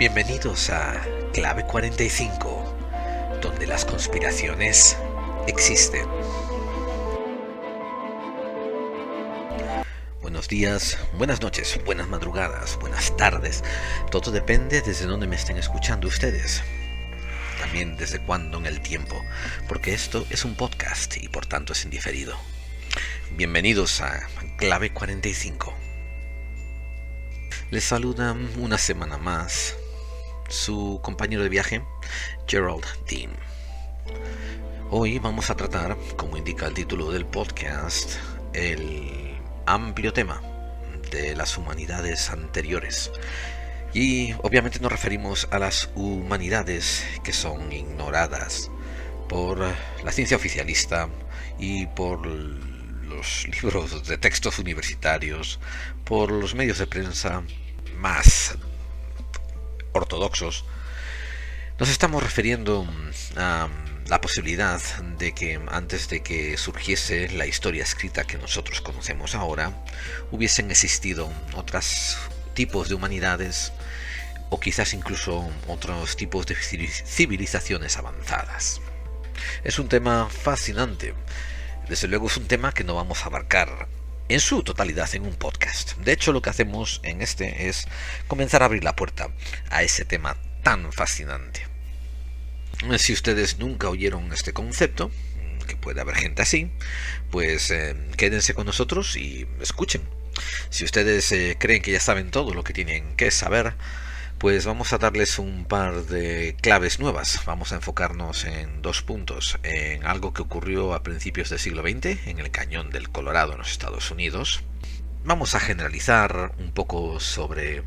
Bienvenidos a Clave 45, donde las conspiraciones existen. Buenos días, buenas noches, buenas madrugadas, buenas tardes. Todo depende desde dónde me estén escuchando ustedes. También desde cuándo en el tiempo, porque esto es un podcast y por tanto es indiferido. Bienvenidos a Clave 45. Les saluda una semana más su compañero de viaje, Gerald Dean. Hoy vamos a tratar, como indica el título del podcast, el amplio tema de las humanidades anteriores. Y obviamente nos referimos a las humanidades que son ignoradas por la ciencia oficialista y por los libros de textos universitarios, por los medios de prensa más ortodoxos. Nos estamos refiriendo a la posibilidad de que antes de que surgiese la historia escrita que nosotros conocemos ahora, hubiesen existido otros tipos de humanidades o quizás incluso otros tipos de civilizaciones avanzadas. Es un tema fascinante. Desde luego es un tema que no vamos a abarcar en su totalidad en un podcast. De hecho, lo que hacemos en este es comenzar a abrir la puerta a ese tema tan fascinante. Si ustedes nunca oyeron este concepto, que puede haber gente así, pues quédense con nosotros y escuchen. Si ustedes creen que ya saben todo lo que tienen que saber, pues vamos a darles un par de claves nuevas. Vamos a enfocarnos en dos puntos. En algo que ocurrió a principios del siglo XX, en el Cañón del Colorado, en los Estados Unidos. Vamos a generalizar un poco sobre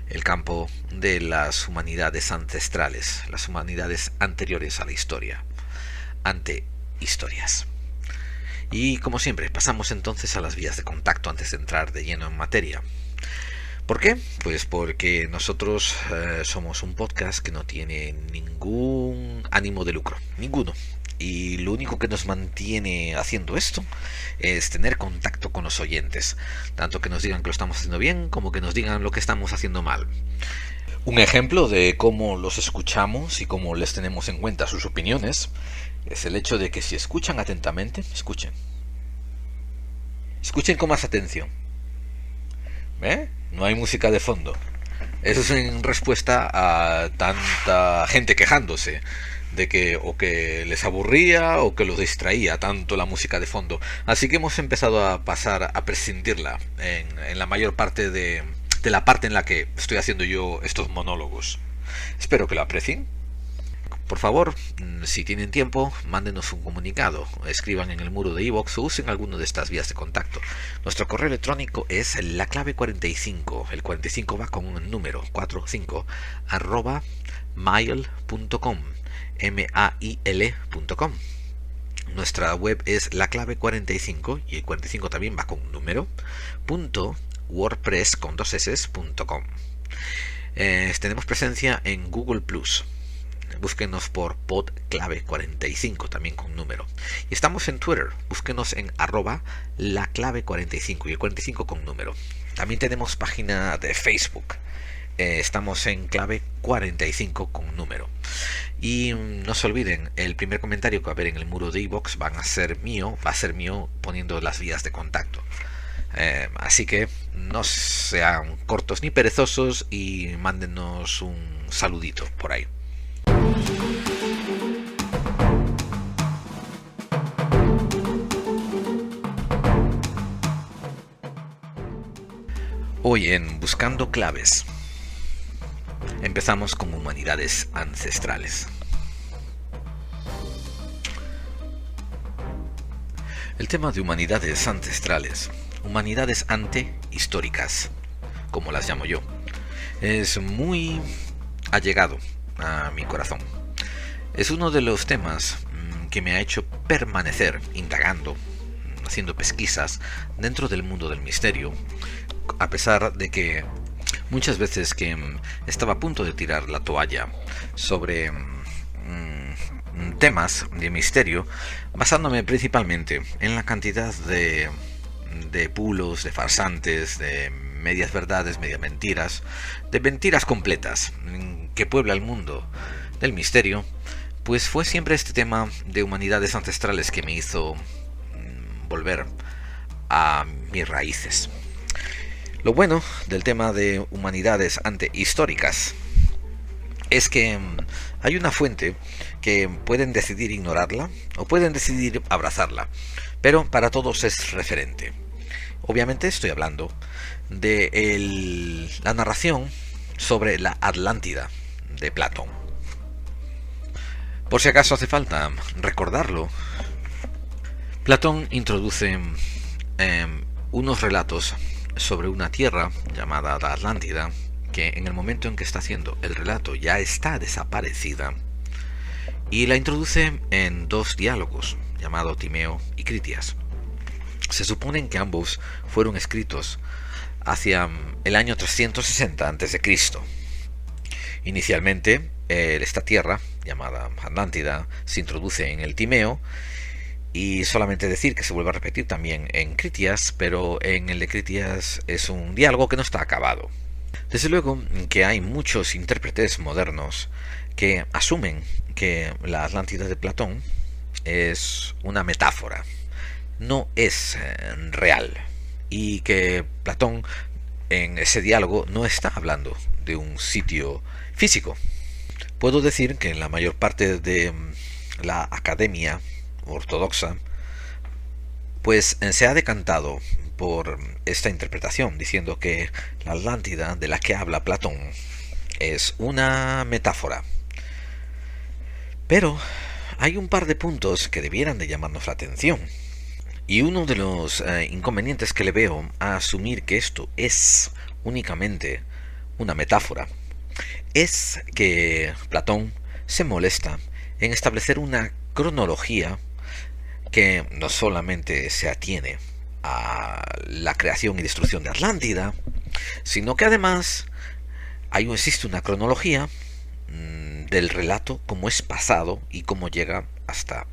el campo de las humanidades ancestrales, las humanidades anteriores a la historia, antehistorias. Y como siempre, pasamos entonces a las vías de contacto antes de entrar de lleno en materia. ¿Por qué? Pues porque nosotros somos un podcast que no tiene ningún ánimo de lucro, ninguno. Y lo único que nos mantiene haciendo esto es tener contacto con los oyentes, tanto que nos digan que lo estamos haciendo bien como que nos digan lo que estamos haciendo mal. Un ejemplo de cómo los escuchamos y cómo les tenemos en cuenta sus opiniones es el hecho de que si escuchan atentamente, escuchen con más atención. No hay música de fondo. Eso es en respuesta a tanta gente quejándose de que o que les aburría o que los distraía tanto la música de fondo. Así que hemos empezado a pasar a prescindirla en la mayor parte de la parte en la que estoy haciendo yo estos monólogos. Espero que lo aprecien. Por favor, si tienen tiempo, mándenos un comunicado, escriban en el muro de iVoox o usen alguna de estas vías de contacto. Nuestro correo electrónico es laclave45, el 45 va con un número, 45, @mail.com, mail.com. Nuestra web es laclave45 y el 45 también va con un número, .wordpress.com. Tenemos presencia en Google+. Búsquenos por podclave45, también con número. Y estamos en Twitter, búsquenos en @laclave45 y el 45 con número. También tenemos página de Facebook. Estamos en clave 45 con número. Y no se olviden, el primer comentario que va a haber en el muro de iVoox va a ser mío poniendo las vías de contacto. Así que no sean cortos ni perezosos y mándenos un saludito por ahí. Hoy en Buscando Claves empezamos con humanidades ancestrales. El tema de humanidades ancestrales, humanidades antehistóricas, como las llamo yo, es muy allegado a mi corazón. Es uno de los temas que me ha hecho permanecer indagando, haciendo pesquisas dentro del mundo del misterio, a pesar de que muchas veces que estaba a punto de tirar la toalla sobre temas de misterio, basándome principalmente en la cantidad de bulos, de farsantes, de medias verdades, medias mentiras, de mentiras completas, que puebla el mundo del misterio, pues fue siempre este tema de humanidades ancestrales que me hizo volver a mis raíces. Lo bueno del tema de humanidades antehistóricas es que hay una fuente que pueden decidir ignorarla o pueden decidir abrazarla, pero para todos es referente. Obviamente estoy hablando de la narración sobre la Atlántida de Platón. Por si acaso hace falta recordarlo, Platón introduce unos relatos sobre una tierra llamada la Atlántida, que en el momento en que está haciendo el relato ya está desaparecida, y la introduce en dos diálogos llamados Timeo y Critias. Se supone que ambos fueron escritos hacia el año 360 a.C. Inicialmente, esta tierra llamada Atlántida se introduce en el Timeo, y solamente decir que se vuelve a repetir también en Critias, pero en el de Critias es un diálogo que no está acabado. Desde luego que hay muchos intérpretes modernos que asumen que la Atlántida de Platón es una metáfora, no es real, y que Platón en ese diálogo no está hablando de un sitio físico. Puedo decir que en la mayor parte de la academia ortodoxa pues se ha decantado por esta interpretación, diciendo que la Atlántida de la que habla Platón es una metáfora. Pero hay un par de puntos que debieran de llamarnos la atención. Y uno de los inconvenientes que le veo a asumir que esto es únicamente una metáfora es que Platón se molesta en establecer una cronología que no solamente se atiene a la creación y destrucción de Atlántida, sino que además existe una cronología del relato, cómo es pasado y cómo llega hasta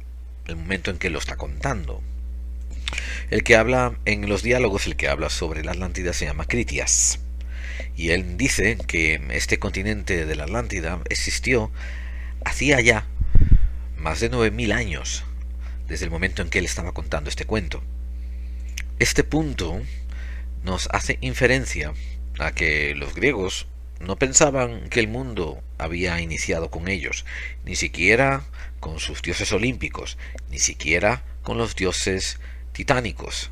el momento en que lo está contando. El que habla en los diálogos, el que habla sobre la Atlántida se llama Critias, y él dice que este continente de la Atlántida existió hacía ya más de 9000 años, desde el momento en que él estaba contando este cuento. Este punto nos hace inferencia a que los griegos no pensaban que el mundo había iniciado con ellos, ni siquiera con sus dioses olímpicos, ni siquiera con los dioses titánicos.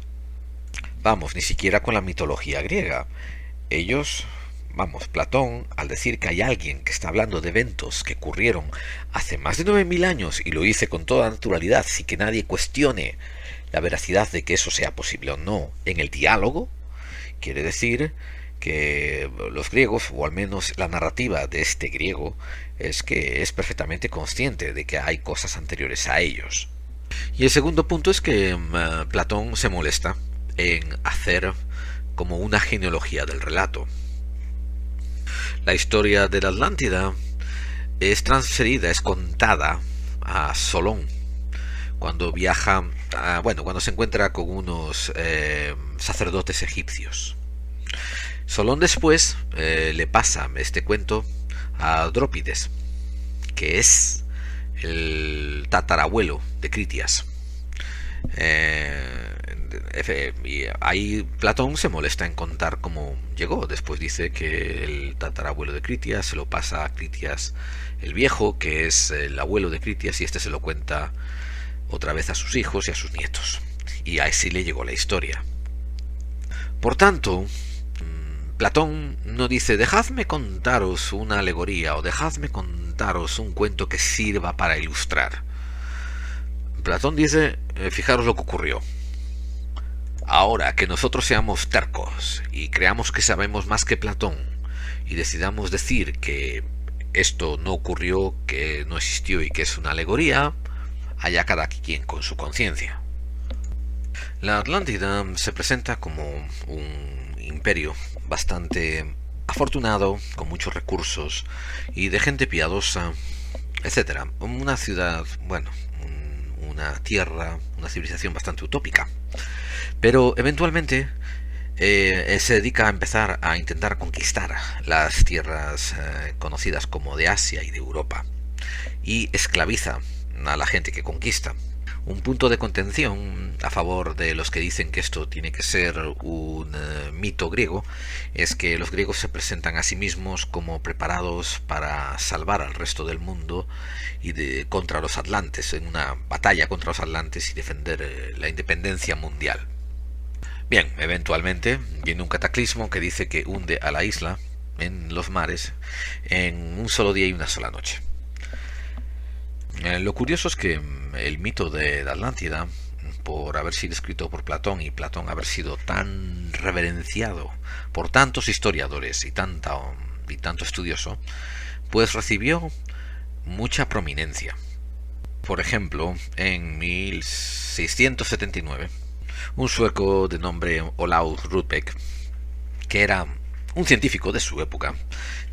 Vamos, ni siquiera con la mitología griega. Ellos, Platón, al decir que hay alguien que está hablando de eventos que ocurrieron hace más de 9000 años y lo dice con toda naturalidad sin que nadie cuestione la veracidad de que eso sea posible o no en el diálogo, quiere decir que los griegos, o al menos la narrativa de este griego, es que es perfectamente consciente de que hay cosas anteriores a ellos. Y el segundo punto es que Platón se molesta en hacer como una genealogía del relato. La historia de la Atlántida es transferida, es contada a Solón cuando viaja, cuando se encuentra con unos sacerdotes egipcios. Solón después le pasa este cuento a Drópides, que es el tatarabuelo de Critias. Y ahí Platón se molesta en contar cómo llegó. Después dice que el tatarabuelo de Critias se lo pasa a Critias el viejo, que es el abuelo de Critias, y este se lo cuenta otra vez a sus hijos y a sus nietos. Y así le llegó la historia. Por tanto, Platón no dice dejadme contaros una alegoría o dejadme contaros un cuento que sirva para ilustrar. Platón dice fijaros lo que ocurrió. Ahora que nosotros seamos tercos y creamos que sabemos más que Platón y decidamos decir que esto no ocurrió, que no existió y que es una alegoría, allá cada quien con su conciencia. La Atlántida se presenta como un imperio bastante afortunado, con muchos recursos y de gente piadosa, etcétera. Una ciudad, una tierra, una civilización bastante utópica. Pero eventualmente Él se dedica a empezar a intentar conquistar las tierras conocidas como de Asia y de Europa y esclaviza a la gente que conquista. Un punto de contención a favor de los que dicen que esto tiene que ser un mito griego es que los griegos se presentan a sí mismos como preparados para salvar al resto del mundo contra los atlantes, en una batalla contra los atlantes y defender la independencia mundial. Bien, eventualmente viene un cataclismo que dice que hunde a la isla en los mares en un solo día y una sola noche. Lo curioso es que el mito de la Atlántida, por haber sido escrito por Platón y Platón haber sido tan reverenciado por tantos historiadores y tanto estudioso, pues recibió mucha prominencia. Por ejemplo, en 1679, un sueco de nombre Olaus Rudbeck, que era un científico de su época,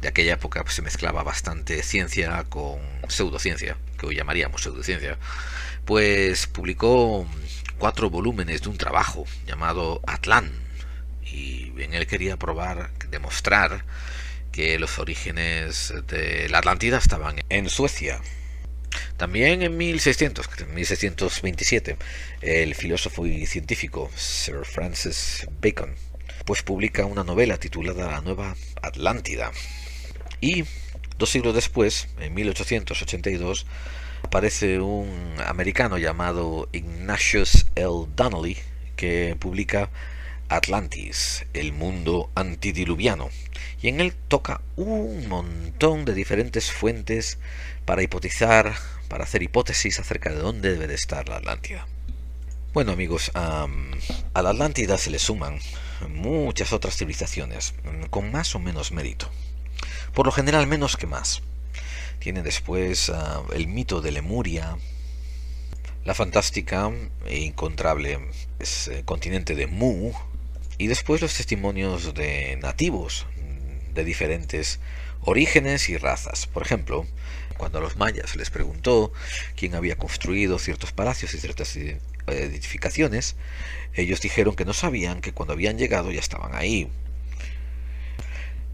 de aquella época pues, se mezclaba bastante ciencia con pseudociencia, que hoy llamaríamos pseudociencia, pues publicó 4 volúmenes de un trabajo llamado Atlán, y en él quería demostrar que los orígenes de la Atlántida estaban en Suecia. También en 1627, el filósofo y científico Sir Francis Bacon pues publica una novela titulada La Nueva Atlántida. Y 2 siglos después, en 1882, aparece un americano llamado Ignatius L. Donnelly que publica Atlantis, el mundo antediluviano, y en él toca un montón de diferentes fuentes para hacer hipótesis acerca de dónde debe de estar la Atlántida. Bueno amigos, a la Atlántida se le suman muchas otras civilizaciones, con más o menos mérito. Por lo general menos que más. Tiene después el mito de Lemuria, la fantástica e encontrable continente de Mu, y después los testimonios de nativos de diferentes orígenes y razas. Por ejemplo, cuando a los mayas les preguntó quién había construido ciertos palacios y ciertas edificaciones, ellos dijeron que no sabían, que cuando habían llegado ya estaban ahí.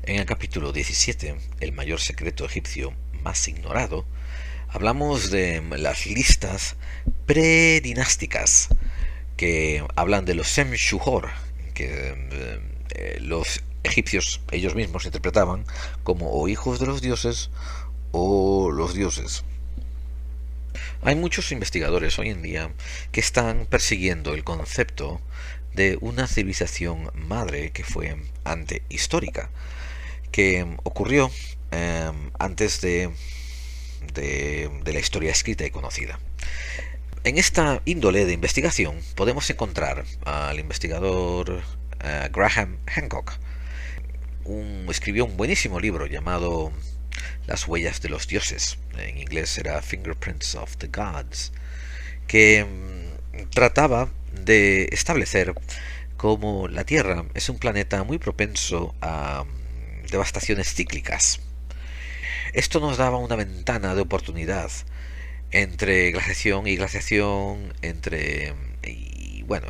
En el capítulo 17, el mayor secreto egipcio más ignorado, hablamos de las listas predinásticas que hablan de los Sem-Shuhor, que los egipcios ellos mismos interpretaban como o hijos de los dioses o los dioses. Hay muchos investigadores hoy en día que están persiguiendo el concepto de una civilización madre que fue antehistórica, que ocurrió antes de la historia escrita y conocida. En esta índole de investigación podemos encontrar al investigador Graham Hancock. Escribió un buenísimo libro llamado Las huellas de los dioses, en inglés era Fingerprints of the Gods, que trataba de establecer cómo la Tierra es un planeta muy propenso a devastaciones cíclicas. Esto nos daba una ventana de oportunidad entre glaciación y glaciación,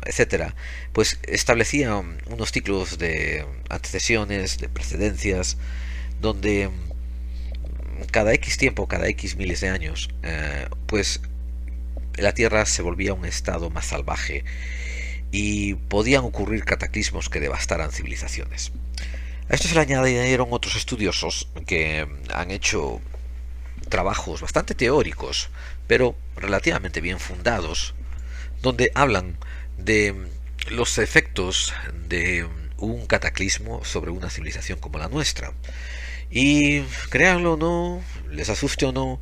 etcétera, pues establecía unos ciclos de antecesiones, de precedencias, donde cada X tiempo, cada X miles de años, pues la Tierra se volvía un estado más salvaje y podían ocurrir cataclismos que devastaran civilizaciones. A esto se le añadieron otros estudiosos que han hecho trabajos bastante teóricos, pero relativamente bien fundados, donde hablan de los efectos de un cataclismo sobre una civilización como la nuestra. Y créanlo o no, les asuste o no,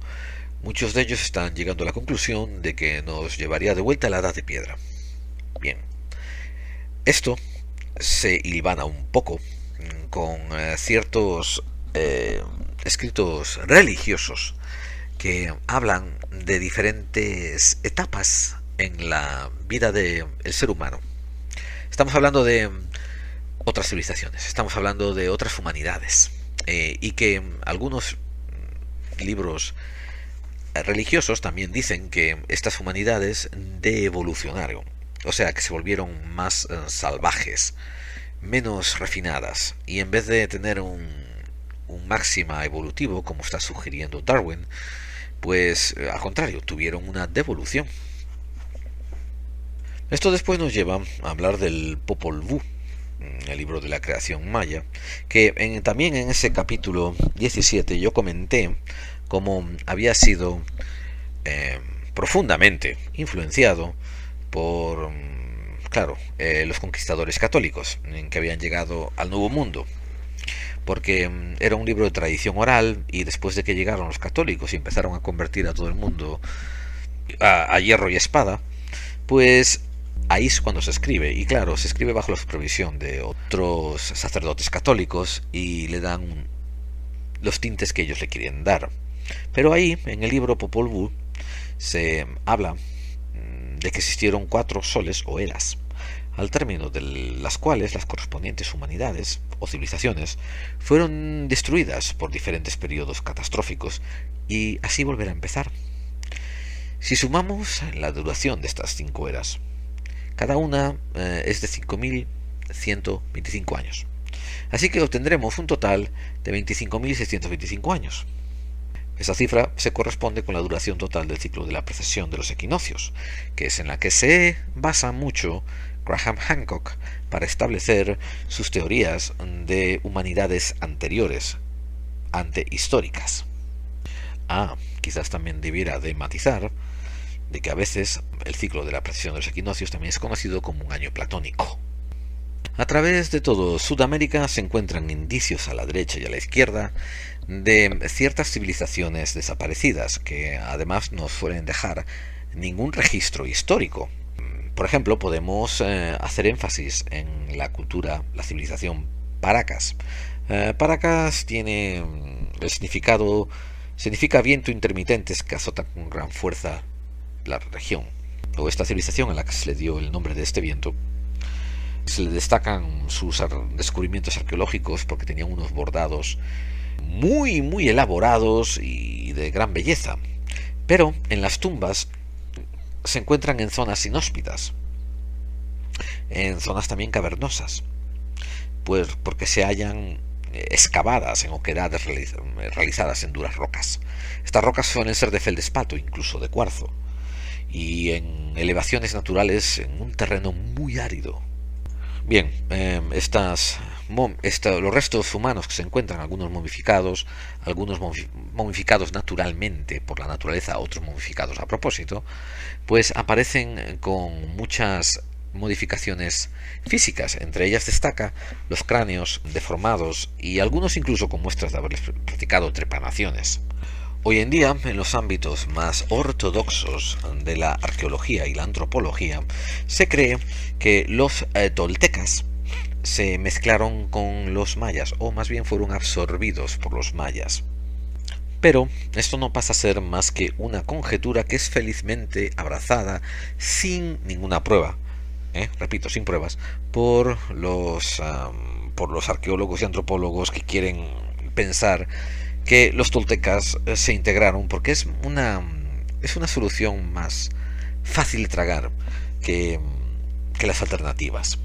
muchos de ellos están llegando a la conclusión de que nos llevaría de vuelta a la edad de piedra. Bien, esto se hilvana un poco con ciertos escritos religiosos que hablan de diferentes etapas en la vida del ser humano. Estamos hablando de otras civilizaciones, estamos hablando de otras humanidades, y que algunos libros religiosos también dicen que estas humanidades deevolucionaron, o sea que se volvieron más salvajes, menos refinadas, y en vez de tener un máxima evolutivo, como está sugiriendo Darwin, pues al contrario, tuvieron una devolución. Esto después nos lleva a hablar del Popol Vuh, el libro de la creación maya, que también en ese capítulo 17 yo comenté cómo había sido profundamente influenciado por, claro, los conquistadores católicos que habían llegado al Nuevo Mundo, porque era un libro de tradición oral, y después de que llegaron los católicos y empezaron a convertir a todo el mundo a hierro y espada, pues ahí es cuando se escribe, y claro, se escribe bajo la supervisión de otros sacerdotes católicos y le dan los tintes que ellos le quieren dar. Pero ahí, en el libro Popol Vuh, se habla de que existieron 4 soles o eras, al término de las cuales las correspondientes humanidades o civilizaciones fueron destruidas por diferentes periodos catastróficos, y así volver a empezar. Si sumamos la duración de estas 5 eras, cada una es de 5.125 años. Así que obtendremos un total de 25.625 años. Esta cifra se corresponde con la duración total del ciclo de la precesión de los equinoccios, que es en la que se basa mucho Graham Hancock para establecer sus teorías de humanidades anteriores, antehistóricas. Quizás también debiera de matizar de que a veces el ciclo de la precesión de los equinoccios también es conocido como un año platónico. A través de todo Sudamérica se encuentran indicios a la derecha y a la izquierda de ciertas civilizaciones desaparecidas, que además no suelen dejar ningún registro histórico. Por ejemplo, podemos hacer énfasis en la civilización Paracas. Paracas tiene el significa viento intermitentes que azota con gran fuerza la región, o esta civilización a la que se le dio el nombre de este viento. Se le destacan sus descubrimientos arqueológicos porque tenían unos bordados muy elaborados y de gran belleza, pero en las tumbas se encuentran en zonas inhóspitas, en zonas también cavernosas, pues porque se hallan excavadas en oquedades realizadas en duras rocas. Estas rocas suelen ser de feldespato, incluso de cuarzo, y en elevaciones naturales en un terreno muy árido. Bien, los restos humanos que se encuentran, algunos momificados naturalmente por la naturaleza, otros momificados a propósito, pues aparecen con muchas modificaciones físicas. Entre ellas destaca los cráneos deformados y algunos incluso con muestras de haberles practicado trepanaciones. Hoy en día, en los ámbitos más ortodoxos de la arqueología y la antropología, se cree que los toltecas se mezclaron con los mayas, o más bien fueron absorbidos por los mayas. Pero esto no pasa a ser más que una conjetura que es felizmente abrazada sin ninguna prueba, repito, sin pruebas, por los arqueólogos y antropólogos que quieren pensar que los toltecas se integraron porque es una solución más fácil de tragar que las alternativas.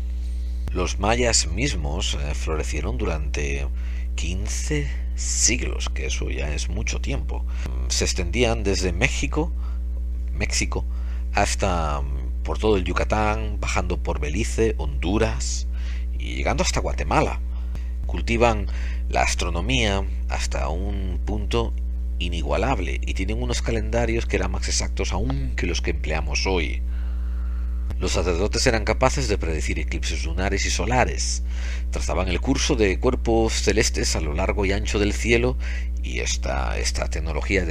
Los mayas mismos florecieron durante 15 siglos, que eso ya es mucho tiempo. Se extendían desde México hasta por todo el Yucatán, bajando por Belice, Honduras y llegando hasta Guatemala. Cultivan la astronomía hasta un punto inigualable y tienen unos calendarios que eran más exactos aún que los que empleamos hoy. Los sacerdotes eran capaces de predecir eclipses lunares y solares, trazaban el curso de cuerpos celestes a lo largo y ancho del cielo, y esta tecnología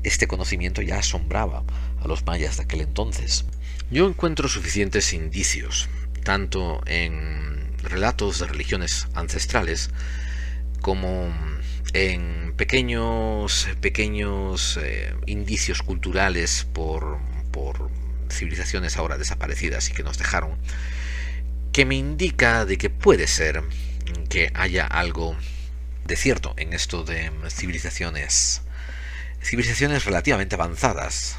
este conocimiento ya asombraba a los mayas de aquel entonces. Yo encuentro suficientes indicios, tanto en relatos de religiones ancestrales como en pequeños indicios culturales por civilizaciones ahora desaparecidas y que nos dejaron, que me indica de que puede ser que haya algo de cierto en esto de civilizaciones relativamente avanzadas,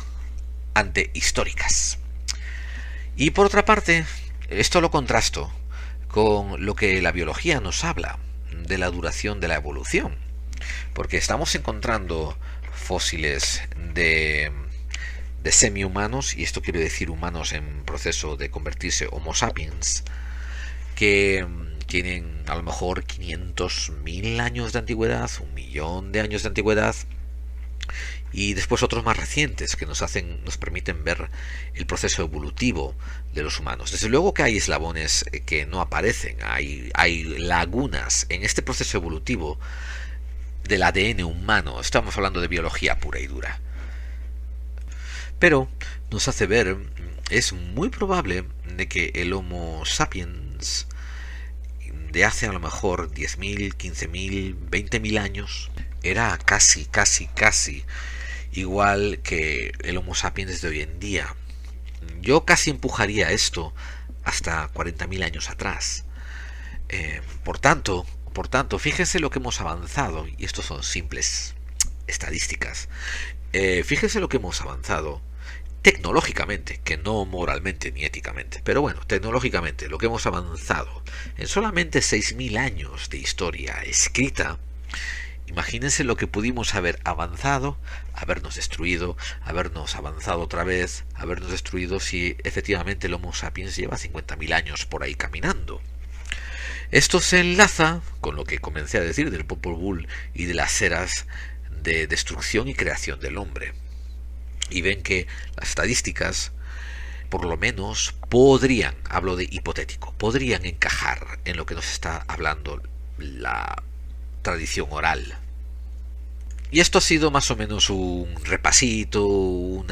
antehistóricas. Y por otra parte, esto lo contrasto con lo que la biología nos habla de la duración de la evolución, porque estamos encontrando fósiles de semi-humanos, y esto quiere decir humanos en proceso de convertirse Homo sapiens, que tienen a lo mejor 500.000 años de antigüedad, 1.000.000 de años de antigüedad, y después otros más recientes que nos permiten ver el proceso evolutivo de los humanos. Desde luego que hay eslabones que no aparecen, hay lagunas en este proceso evolutivo del ADN humano. Estamos hablando de biología pura y dura. Pero nos hace ver, es muy probable de que el Homo sapiens de hace a lo mejor 10.000, 15.000, 20.000 años era casi igual que el Homo sapiens de hoy en día. Yo casi empujaría esto hasta 40.000 años atrás. Por tanto, fíjense lo que hemos avanzado, y estos son simples estadísticas. Fíjense lo que hemos avanzado tecnológicamente, que no moralmente ni éticamente, pero bueno, tecnológicamente, lo que hemos avanzado en solamente 6.000 años de historia escrita. Imagínense lo que pudimos haber avanzado, habernos destruido, habernos avanzado otra vez, habernos destruido si efectivamente el Homo sapiens lleva 50.000 años por ahí caminando. Esto se enlaza con lo que comencé a decir del Popol Vuh y de las eras de destrucción y creación del hombre. Y ven que las estadísticas, por lo menos, podrían, hablo de hipotético, podrían encajar en lo que nos está hablando la tradición oral. Y esto ha sido más o menos un repasito, un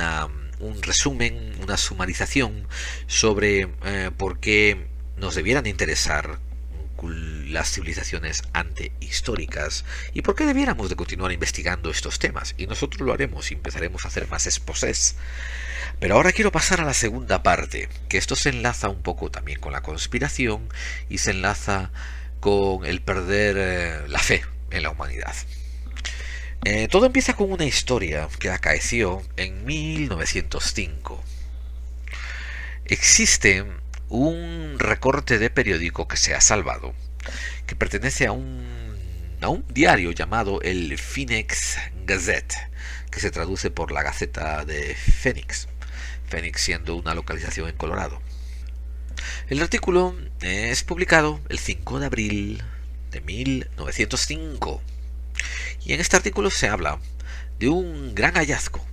resumen, una sumarización sobre por qué nos debieran interesar las civilizaciones antehistóricas y por qué debiéramos de continuar investigando estos temas. Y nosotros lo haremos y empezaremos a hacer más exposés. Pero ahora quiero pasar a la segunda parte, que esto se enlaza un poco también con la conspiración y se enlaza con el perder la fe en la humanidad. Todo empieza con una historia que acaeció en 1905. Existe un recorte de periódico que se ha salvado, que pertenece a un diario llamado el Phoenix Gazette, que se traduce por la Gaceta de Phoenix, Phoenix siendo una localización en Colorado. El artículo es publicado el 5 de abril de 1905 y en este artículo se habla de un gran hallazgo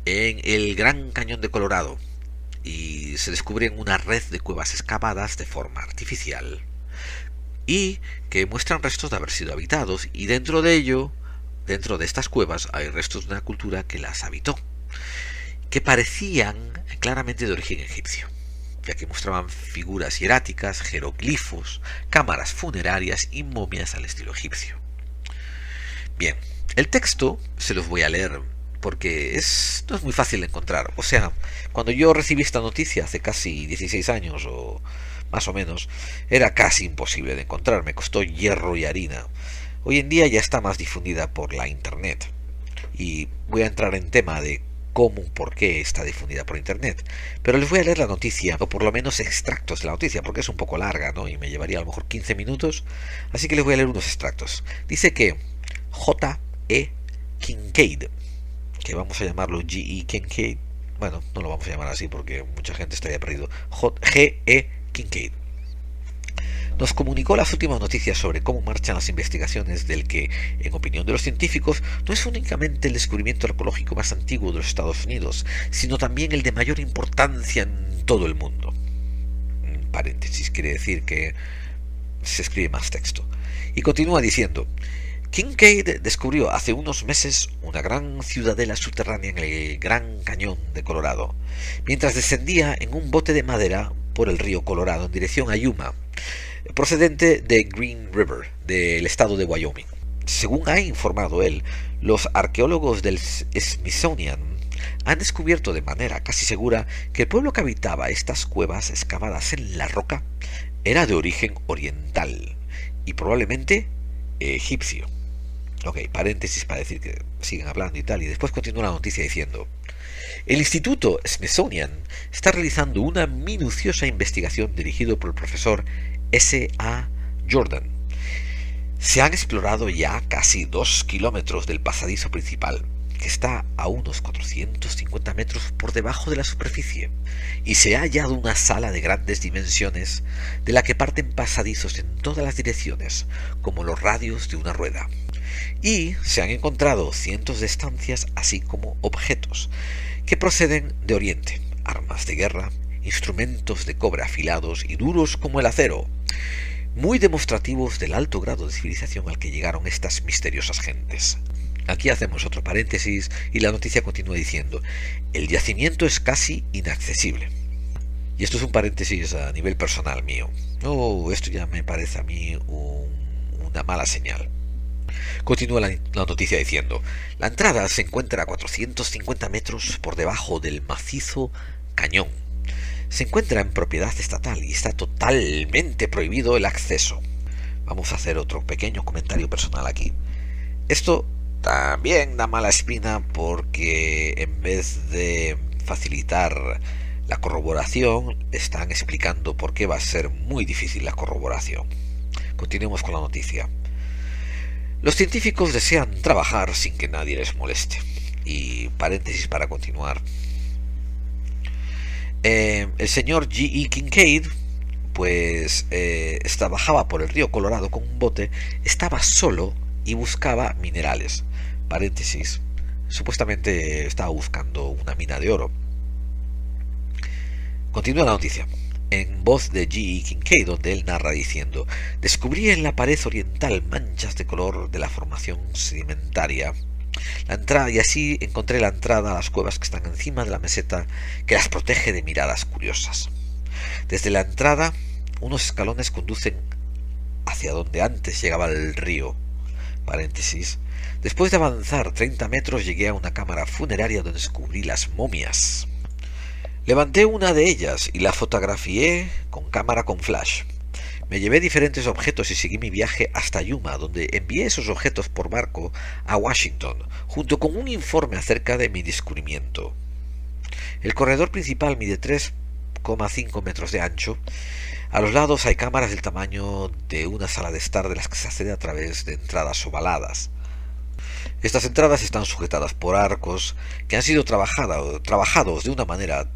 en el Gran Cañón de Colorado y se descubren una red de cuevas excavadas de forma artificial y que muestran restos de haber sido habitados, y dentro de estas cuevas hay restos de una cultura que las habitó, que parecían claramente de origen egipcio, ya que mostraban figuras hieráticas, jeroglifos, cámaras funerarias y momias al estilo egipcio. Bien, el texto se los voy a leer porque no es muy fácil de encontrar. O sea, cuando yo recibí esta noticia hace casi 16 años o más o menos, era casi imposible de encontrar, me costó hierro y harina. Hoy en día ya está más difundida por la internet y voy a entrar en tema de cómo, por qué está difundida por internet, pero les voy a leer la noticia, o por lo menos extractos de la noticia, porque es un poco larga, ¿no? Y me llevaría a lo mejor 15 minutos, así que les voy a leer unos extractos. Dice que J. E. Kincaid, que vamos a llamarlo G. E. Kincaid, bueno, no lo vamos a llamar así porque mucha gente estaría perdido, G. E. Kincaid, nos comunicó las últimas noticias sobre cómo marchan las investigaciones del que, en opinión de los científicos, no es únicamente el descubrimiento arqueológico más antiguo de los Estados Unidos, sino también el de mayor importancia en todo el mundo. Paréntesis, quiere decir que se escribe más texto. Y continúa diciendo: Kincaid descubrió hace unos meses una gran ciudadela subterránea en el Gran Cañón de Colorado, mientras descendía en un bote de madera por el río Colorado en dirección a Yuma, procedente de Green River, del estado de Wyoming. Según ha informado él, los arqueólogos del Smithsonian han descubierto de manera casi segura que el pueblo que habitaba estas cuevas excavadas en la roca era de origen oriental y probablemente egipcio. Ok, paréntesis para decir que siguen hablando y tal, y después continúa la noticia diciendo: el Instituto Smithsonian está realizando una minuciosa investigación dirigido por el profesor S. A. Jordan. Se han explorado ya casi 2 kilómetros del pasadizo principal, que está a unos 450 metros por debajo de la superficie, y se ha hallado una sala de grandes dimensiones de la que parten pasadizos en todas las direcciones, como los radios de una rueda. Y se han encontrado cientos de estancias, así como objetos que proceden de Oriente, armas de guerra, instrumentos de cobre afilados y duros como el acero, muy demostrativos del alto grado de civilización al que llegaron estas misteriosas gentes. Aquí hacemos otro paréntesis y la noticia continúa diciendo: el yacimiento es casi inaccesible. Y esto es un paréntesis a nivel personal mío. Esto ya me parece a mí una mala señal. Continúa la noticia diciendo: la entrada se encuentra a 450 metros por debajo del macizo cañón. Se encuentra en propiedad estatal y está totalmente prohibido el acceso. Vamos a hacer otro pequeño comentario personal aquí. Esto también da mala espina porque en vez de facilitar la corroboración, están explicando por qué va a ser muy difícil la corroboración. Continuemos con la noticia. Los científicos desean trabajar sin que nadie les moleste. Y paréntesis para continuar. El señor G. E. Kincaid, pues bajaba por el río Colorado con un bote, estaba solo y buscaba minerales. Paréntesis, supuestamente estaba buscando una mina de oro. Continúa la noticia, en voz de G. E. Kincaid, donde él narra diciendo: descubrí en la pared oriental manchas de color de la formación sedimentaria. La entrada, y así encontré la entrada a las cuevas que están encima de la meseta que las protege de miradas curiosas. Desde la entrada, unos escalones conducen hacia donde antes llegaba el río. Paréntesis. Después de avanzar 30 metros llegué a una cámara funeraria donde descubrí las momias. Levanté una de ellas y la fotografié con cámara con flash. Me llevé diferentes objetos y seguí mi viaje hasta Yuma, donde envié esos objetos por barco a Washington, junto con un informe acerca de mi descubrimiento. El corredor principal mide 3,5 metros de ancho. A los lados hay cámaras del tamaño de una sala de estar, de las que se accede a través de entradas ovaladas. Estas entradas están sujetadas por arcos que han sido trabajados de una manera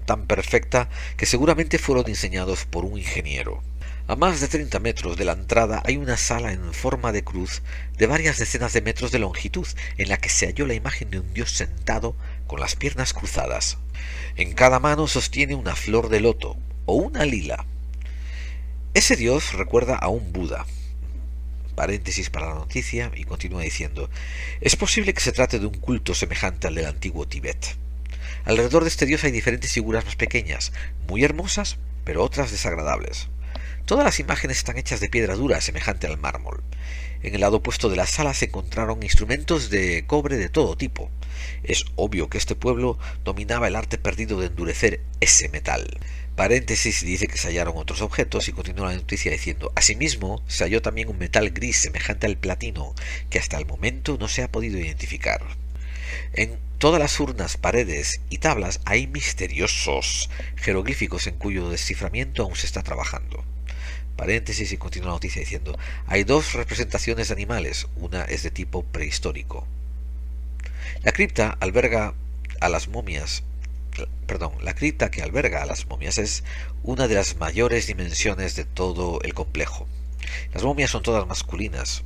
tan perfecta que seguramente fueron diseñados por un ingeniero. A más de 30 metros de la entrada hay una sala en forma de cruz de varias decenas de metros de longitud, en la que se halló la imagen de un dios sentado con las piernas cruzadas. En cada mano sostiene una flor de loto o una lila. Ese dios recuerda a un Buda. Paréntesis para la noticia, y continúa diciendo: es posible que se trate de un culto semejante al del antiguo Tíbet. Alrededor de este dios hay diferentes figuras más pequeñas, muy hermosas, pero otras desagradables. Todas las imágenes están hechas de piedra dura, semejante al mármol. En el lado opuesto de la sala se encontraron instrumentos de cobre de todo tipo. Es obvio que este pueblo dominaba el arte perdido de endurecer ese metal. Paréntesis, dice que se hallaron otros objetos y continúa la noticia diciendo: asimismo, se halló también un metal gris semejante al platino, que hasta el momento no se ha podido identificar. En todas las urnas, paredes y tablas hay misteriosos jeroglíficos en cuyo desciframiento aún se está trabajando. Paréntesis, y continúa la noticia diciendo: hay dos representaciones de animales, una es de tipo prehistórico. La cripta alberga a las momias, la cripta que alberga a las momias es una de las mayores dimensiones de todo el complejo. Las momias son todas masculinas.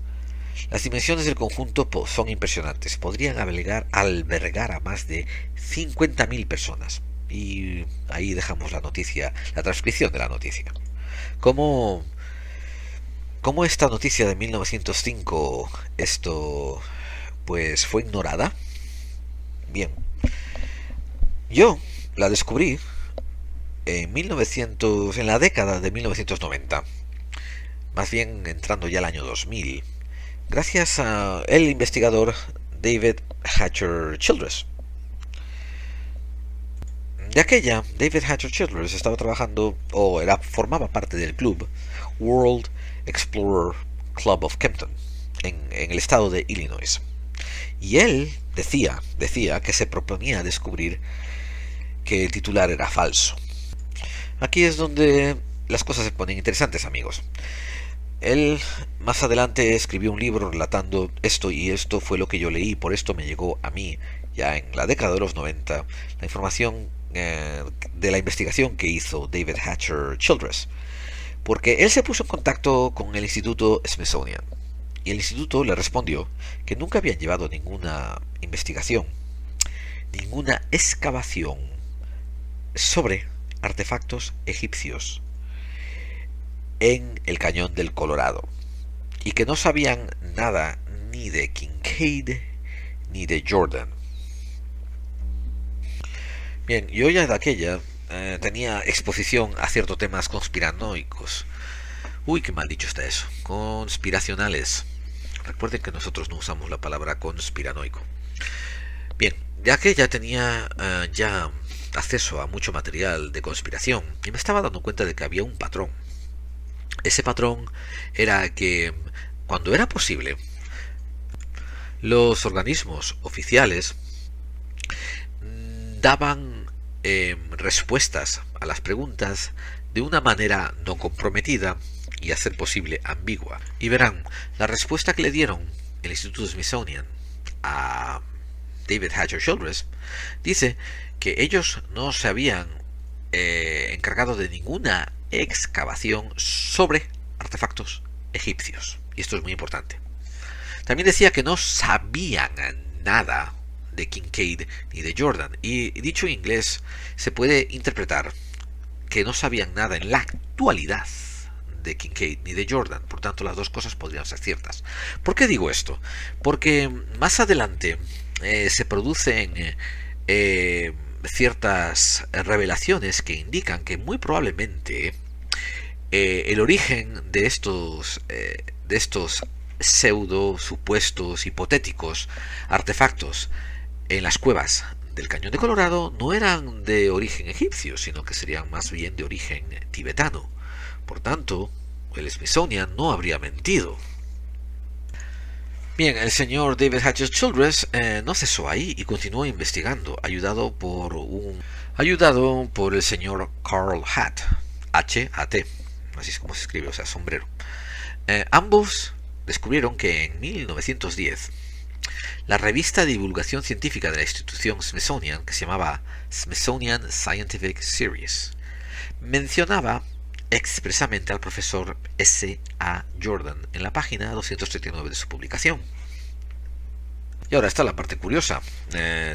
Las dimensiones del conjunto son impresionantes, podrían albergar a más de 50.000 personas. Y ahí dejamos la noticia, la transcripción de la noticia. ¿Cómo esta noticia de 1905 pues fue ignorada? Bien, yo la descubrí en la década de 1990, más bien entrando ya al año 2000, gracias a el investigador David Hatcher Childress. De aquella, David Hatcher Childress estaba trabajando, formaba parte del club World Explorer Club of Kempton, en el estado de Illinois. Y él decía que se proponía descubrir que el titular era falso. Aquí es donde las cosas se ponen interesantes, amigos. Él más adelante escribió un libro relatando esto, y esto fue lo que yo leí, por esto me llegó a mí, ya en la década de los 90, la información de la investigación que hizo David Hatcher Childress. Porque él se puso en contacto con el Instituto Smithsonian, y el instituto le respondió que nunca habían llevado ninguna investigación, ninguna excavación sobre artefactos egipcios en el cañón del Colorado, y que no sabían nada ni de Kincaid ni de Jordan. Bien, yo ya de aquella tenía exposición a ciertos temas conspiranoicos. Uy, qué mal dicho está eso. Conspiracionales. Recuerden que nosotros no usamos la palabra conspiranoico. Bien, ya que ya tenía ya acceso a mucho material de conspiración, y me estaba dando cuenta de que había un patrón. Ese patrón era que, cuando era posible, los organismos oficiales daban respuestas a las preguntas de una manera no comprometida y, a ser posible, ambigua. Y verán, la respuesta que le dieron el Instituto Smithsonian a David Hatcher Childress dice que ellos no se habían encargado de ninguna excavación sobre artefactos egipcios, y esto es muy importante. También decía que no sabían nada de Kincaid ni de Jordan, y dicho en inglés se puede interpretar que no sabían nada en la actualidad de Kincaid ni de Jordan. Por tanto, las dos cosas podrían ser ciertas. ¿Por qué digo esto? Porque más adelante se producen ciertas revelaciones que indican que muy probablemente el origen de estos pseudo supuestos hipotéticos artefactos en las cuevas del Cañón de Colorado no eran de origen egipcio, sino que serían más bien de origen tibetano. Por tanto, el Smithsonian no habría mentido. Bien, el señor David Hatcher Childress no cesó ahí y continuó investigando, ayudado por el señor Carl Hatt, H-A-T, así es como se escribe, o sea, sombrero. Ambos descubrieron que en 1910 la revista de divulgación científica de la institución Smithsonian, que se llamaba Smithsonian Scientific Series, mencionaba expresamente al profesor S. A. Jordan en la página 239 de su publicación. Y ahora está la parte curiosa.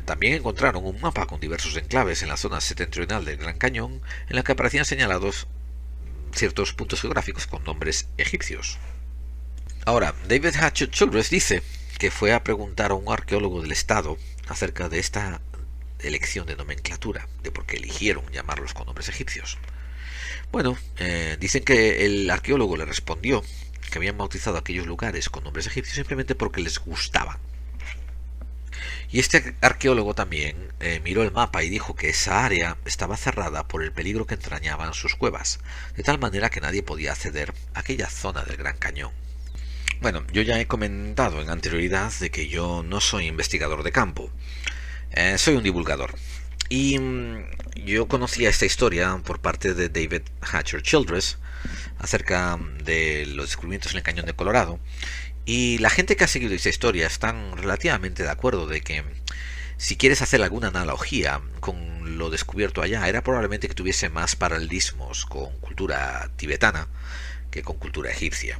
También encontraron un mapa con diversos enclaves en la zona septentrional del Gran Cañón, en la que aparecían señalados ciertos puntos geográficos con nombres egipcios. Ahora, David Hatcher Childress dice que fue a preguntar a un arqueólogo del estado acerca de esta elección de nomenclatura, de por qué eligieron llamarlos con nombres egipcios. Bueno, dicen que el arqueólogo le respondió que habían bautizado aquellos lugares con nombres egipcios simplemente porque les gustaban. Y este arqueólogo también miró el mapa y dijo que esa área estaba cerrada por el peligro que entrañaban sus cuevas, de tal manera que nadie podía acceder a aquella zona del Gran Cañón. Bueno, yo ya he comentado en anterioridad de que yo no soy investigador de campo, soy un divulgador. Y yo conocía esta historia por parte de David Hatcher Childress acerca de los descubrimientos en el Cañón de Colorado, y la gente que ha seguido esta historia están relativamente de acuerdo de que si quieres hacer alguna analogía con lo descubierto allá, era probablemente que tuviese más paralelismos con cultura tibetana que con cultura egipcia.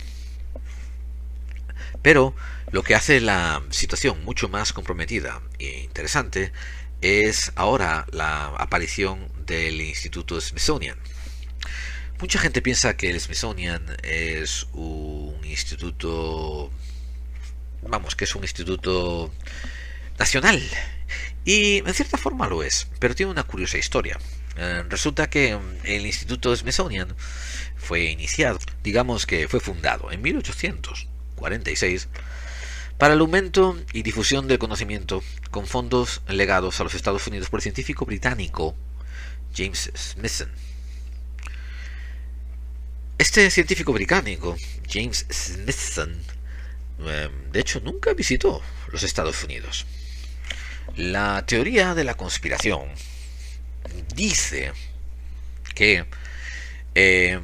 Pero lo que hace la situación mucho más comprometida e interesante es ahora la aparición del Instituto Smithsonian. Mucha gente piensa que el Smithsonian es un instituto, que es un instituto nacional, y en cierta forma lo es, pero tiene una curiosa historia. Resulta que el Instituto Smithsonian fue iniciado, digamos que fue fundado en 1846 para el aumento y difusión del conocimiento, con fondos legados a los Estados Unidos por el científico británico James Smithson. Este científico británico, James Smithson, de hecho, nunca visitó los Estados Unidos. La teoría de la conspiración dice que eh,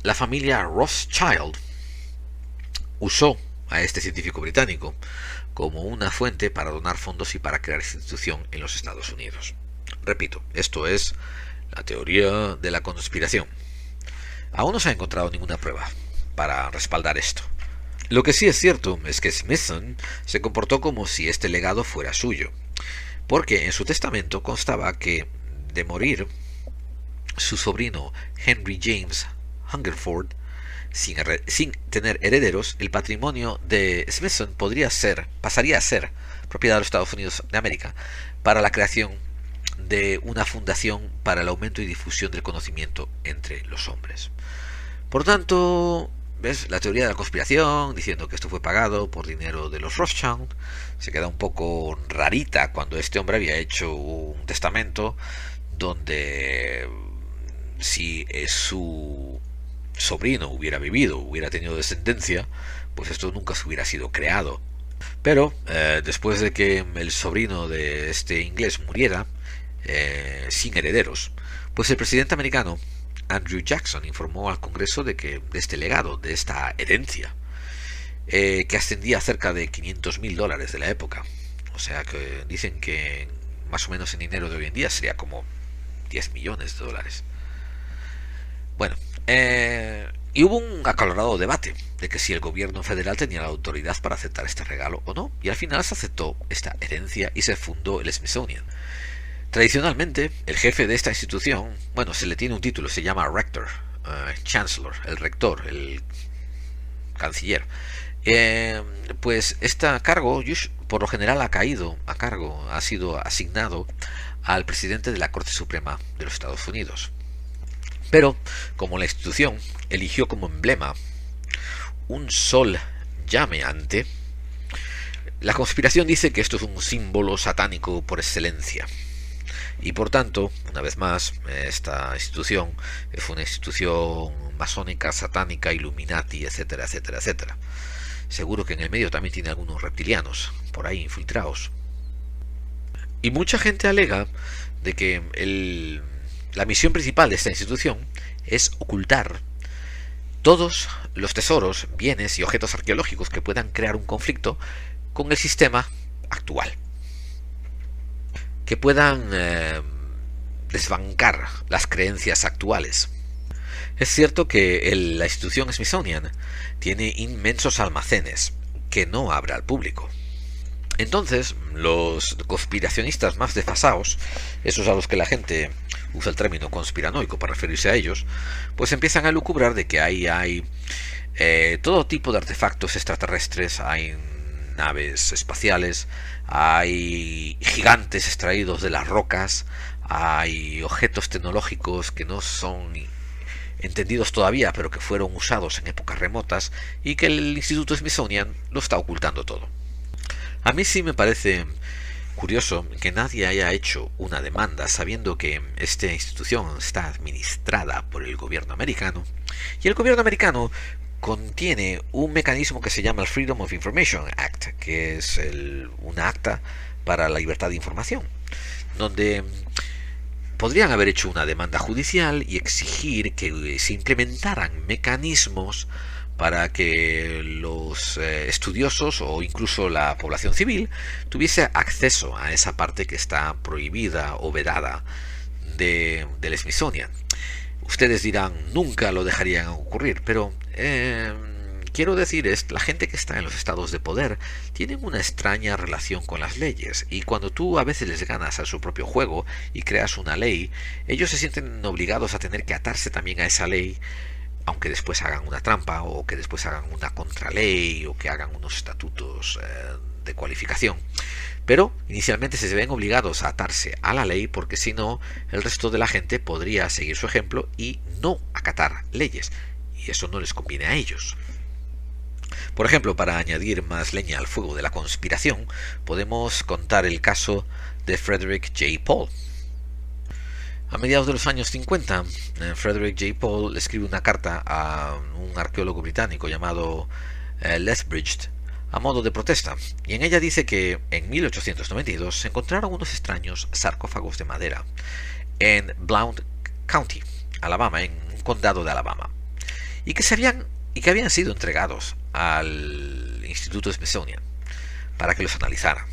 la familia Rothschild usó a este científico británico como una fuente para donar fondos y para crear institución en los Estados Unidos. Repito, esto es la teoría de la conspiración. Aún no se ha encontrado ninguna prueba para respaldar esto. Lo que sí es cierto es que Smithson se comportó como si este legado fuera suyo, porque en su testamento constaba que, de morir su sobrino Henry James Hungerford sin tener herederos, el patrimonio de Smithson pasaría a ser propiedad de los Estados Unidos de América para la creación de una fundación para el aumento y difusión del conocimiento entre los hombres. Por tanto, ¿ves? La teoría de la conspiración, diciendo que esto fue pagado por dinero de los Rothschild, se queda un poco rarita cuando este hombre había hecho un testamento donde si su sobrino hubiera vivido, hubiera tenido descendencia, pues esto nunca se hubiera sido creado. Pero después de que el sobrino de este inglés muriera sin herederos, pues el presidente americano Andrew Jackson informó al Congreso de este legado, de esta herencia, que ascendía a cerca de $500,000 de la época. O sea que dicen que más o menos en dinero de hoy en día sería como $10 millones. Bueno, y hubo un acalorado debate de que si el gobierno federal tenía la autoridad para aceptar este regalo o no, y al final se aceptó esta herencia y se fundó el Smithsonian. Tradicionalmente, el jefe de esta institución, bueno, se le tiene un título, se llama Rector, Chancellor, el rector, el canciller. Pues este cargo, por lo general, ha sido asignado al presidente de la Corte Suprema de los Estados Unidos. Pero, como la institución eligió como emblema un sol llameante, la conspiración dice que esto es un símbolo satánico por excelencia. Y por tanto, una vez más, esta institución es una institución masónica, satánica, Illuminati, etcétera, etcétera, etcétera. Seguro que en el medio también tiene algunos reptilianos por ahí infiltrados. Y mucha gente alega de que la misión principal de esta institución es ocultar todos los tesoros, bienes y objetos arqueológicos que puedan crear un conflicto con el sistema actual, que puedan desbancar las creencias actuales. Es cierto que la institución Smithsonian tiene inmensos almacenes que no abre al público. Entonces, los conspiracionistas más desfasados, esos a los que la gente usa el término conspiranoico para referirse a ellos, pues empiezan a lucubrar de que ahí hay todo tipo de artefactos extraterrestres, hay naves espaciales, hay gigantes extraídos de las rocas, hay objetos tecnológicos que no son entendidos todavía, pero que fueron usados en épocas remotas y que el Instituto Smithsonian lo está ocultando todo. A mí sí me parece curioso que nadie haya hecho una demanda sabiendo que esta institución está administrada por el gobierno americano y el gobierno americano contiene un mecanismo que se llama el Freedom of Information Act, que es una acta para la libertad de información, donde podrían haber hecho una demanda judicial y exigir que se implementaran mecanismos para que los estudiosos o incluso la población civil tuviese acceso a esa parte que está prohibida o vedada del Smithsonian. Ustedes dirán, nunca lo dejarían ocurrir, pero quiero decir, la gente que está en los estados de poder tienen una extraña relación con las leyes, y cuando tú a veces les ganas a su propio juego y creas una ley, ellos se sienten obligados a tener que atarse también a esa ley, aunque después hagan una trampa o que después hagan una contraley o que hagan unos estatutos de cualificación. Pero inicialmente se ven obligados a atarse a la ley porque si no el resto de la gente podría seguir su ejemplo y no acatar leyes, y eso no les conviene a ellos. Por ejemplo, para añadir más leña al fuego de la conspiración, podemos contar el caso de Frederick J. Paul. A mediados de los años 50, Frederick J. Paul escribe una carta a un arqueólogo británico llamado Lethbridge a modo de protesta, y en ella dice que en 1892 se encontraron unos extraños sarcófagos de madera en Blount County, Alabama, en un condado de Alabama, y que habían sido entregados al Instituto Smithsonian para que los analizara.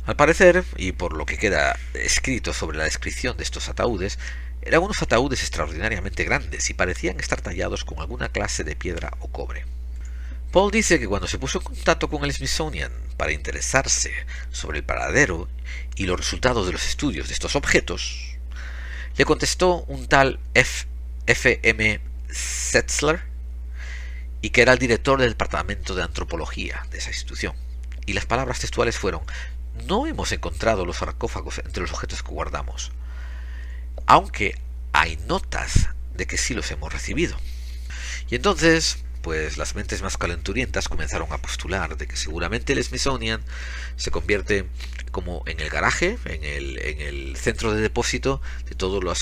Al parecer, y por lo que queda escrito sobre la descripción de estos ataúdes, eran unos ataúdes extraordinariamente grandes y parecían estar tallados con alguna clase de piedra o cobre. Paul dice que cuando se puso en contacto con el Smithsonian para interesarse sobre el paradero y los resultados de los estudios de estos objetos, le contestó un tal F. M. Setzler, y que era el director del departamento de antropología de esa institución. Y las palabras textuales fueron: no hemos encontrado los sarcófagos entre los objetos que guardamos, aunque hay notas de que sí los hemos recibido. Y entonces, pues las mentes más calenturientas comenzaron a postular de que seguramente el Smithsonian se convierte como en el garaje, en el centro de depósito de toda la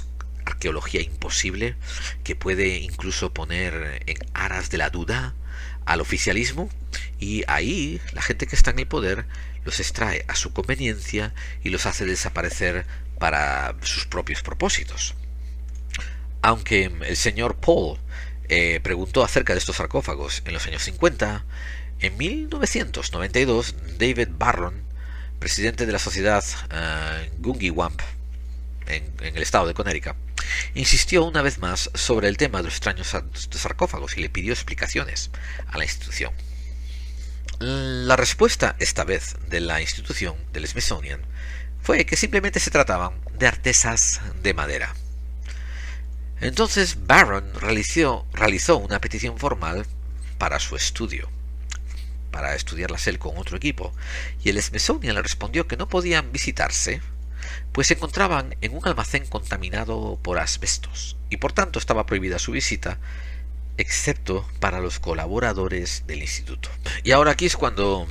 arqueología imposible, que puede incluso poner en aras de la duda al oficialismo, y ahí la gente que está en el poder los extrae a su conveniencia y los hace desaparecer para sus propios propósitos. Aunque el señor Paul preguntó acerca de estos sarcófagos en los años 50, en 1992 David Barron, presidente de la sociedad Gungewamp en el estado de Connecticut, insistió una vez más sobre el tema de los extraños sarcófagos y le pidió explicaciones a la institución. La respuesta esta vez de la institución del Smithsonian fue que simplemente se trataban de artesas de madera. Entonces Barron realizó una petición formal para su estudio, para estudiarlas él con otro equipo, y el Smithsonian le respondió que no podían visitarse, pues se encontraban en un almacén contaminado por asbestos, y por tanto estaba prohibida su visita, excepto para los colaboradores del instituto. Y ahora aquí es cuando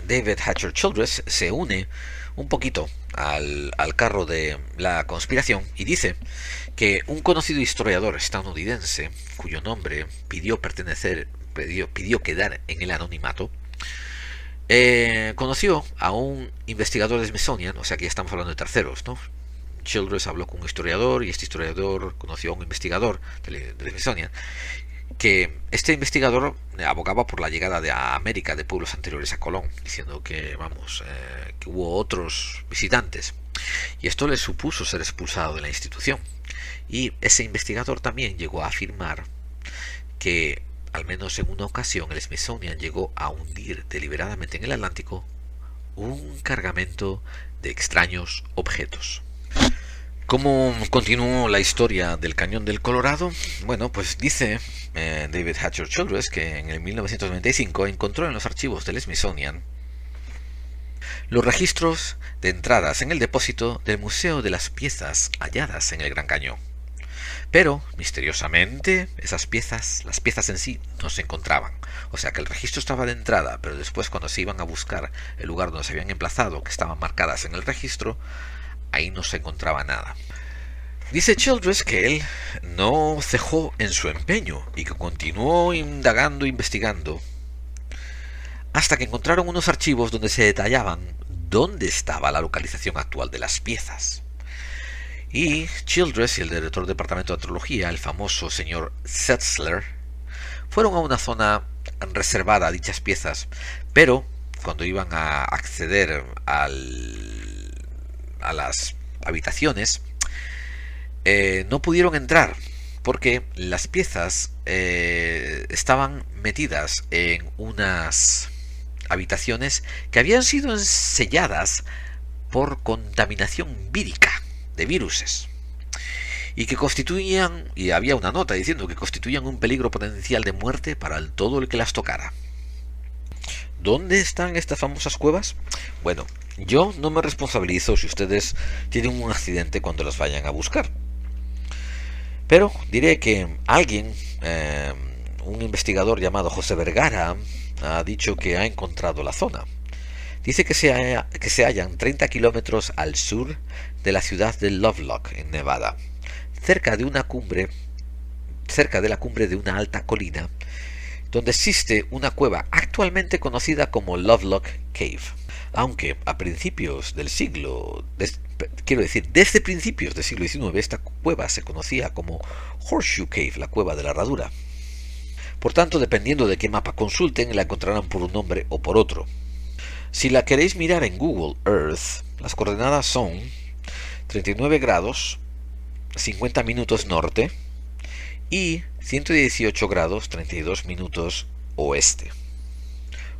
David Hatcher Childress se une un poquito al carro de la conspiración y dice que un conocido historiador estadounidense, cuyo nombre pidió quedar en el anonimato, conoció a un investigador de Smithsonian, o sea que ya estamos hablando de terceros, ¿no? Childress habló con un historiador y este historiador conoció a un investigador del Smithsonian, que este investigador abogaba por la llegada a América de pueblos anteriores a Colón, diciendo que que hubo otros visitantes, y esto le supuso ser expulsado de la institución. Y ese investigador también llegó a afirmar que al menos en una ocasión el Smithsonian llegó a hundir deliberadamente en el Atlántico un cargamento de extraños objetos. ¿Cómo continuó la historia del Cañón del Colorado? Bueno, pues dice David Hatcher Childress que en el 1995 encontró en los archivos del Smithsonian los registros de entradas en el depósito del Museo de las Piezas halladas en el Gran Cañón. Pero, misteriosamente, las piezas en sí no se encontraban. O sea que el registro estaba de entrada, pero después cuando se iban a buscar el lugar donde se habían emplazado, que estaban marcadas en el registro, ahí no se encontraba nada. Dice Childress que él no cejó en su empeño y que continuó indagando e investigando hasta que encontraron unos archivos donde se detallaban dónde estaba la localización actual de las piezas. Y Childress y el director del departamento de antropología, el famoso señor Setzler, fueron a una zona reservada a dichas piezas, pero cuando iban a acceder a las habitaciones no pudieron entrar porque las piezas estaban metidas en unas habitaciones que habían sido selladas por contaminación vírica de viruses y que constituían, y había una nota diciendo que constituían un peligro potencial de muerte para todo el que las tocara. ¿Dónde están estas famosas cuevas? Bueno, yo no me responsabilizo si ustedes tienen un accidente cuando las vayan a buscar, pero diré que alguien, un investigador llamado José Vergara, ha dicho que ha encontrado la zona. Dice que se hallan 30 kilómetros al sur de la ciudad de Lovelock, en Nevada, cerca de la cumbre de una alta colina, donde existe una cueva actualmente conocida como Lovelock Cave. Aunque a principios del siglo, quiero decir, desde principios del siglo XIX, esta cueva se conocía como Horseshoe Cave, la cueva de la herradura. Por tanto, dependiendo de qué mapa consulten, la encontrarán por un nombre o por otro. Si la queréis mirar en Google Earth, las coordenadas son 39 grados, 50 minutos norte y 118 grados, 32 minutos oeste.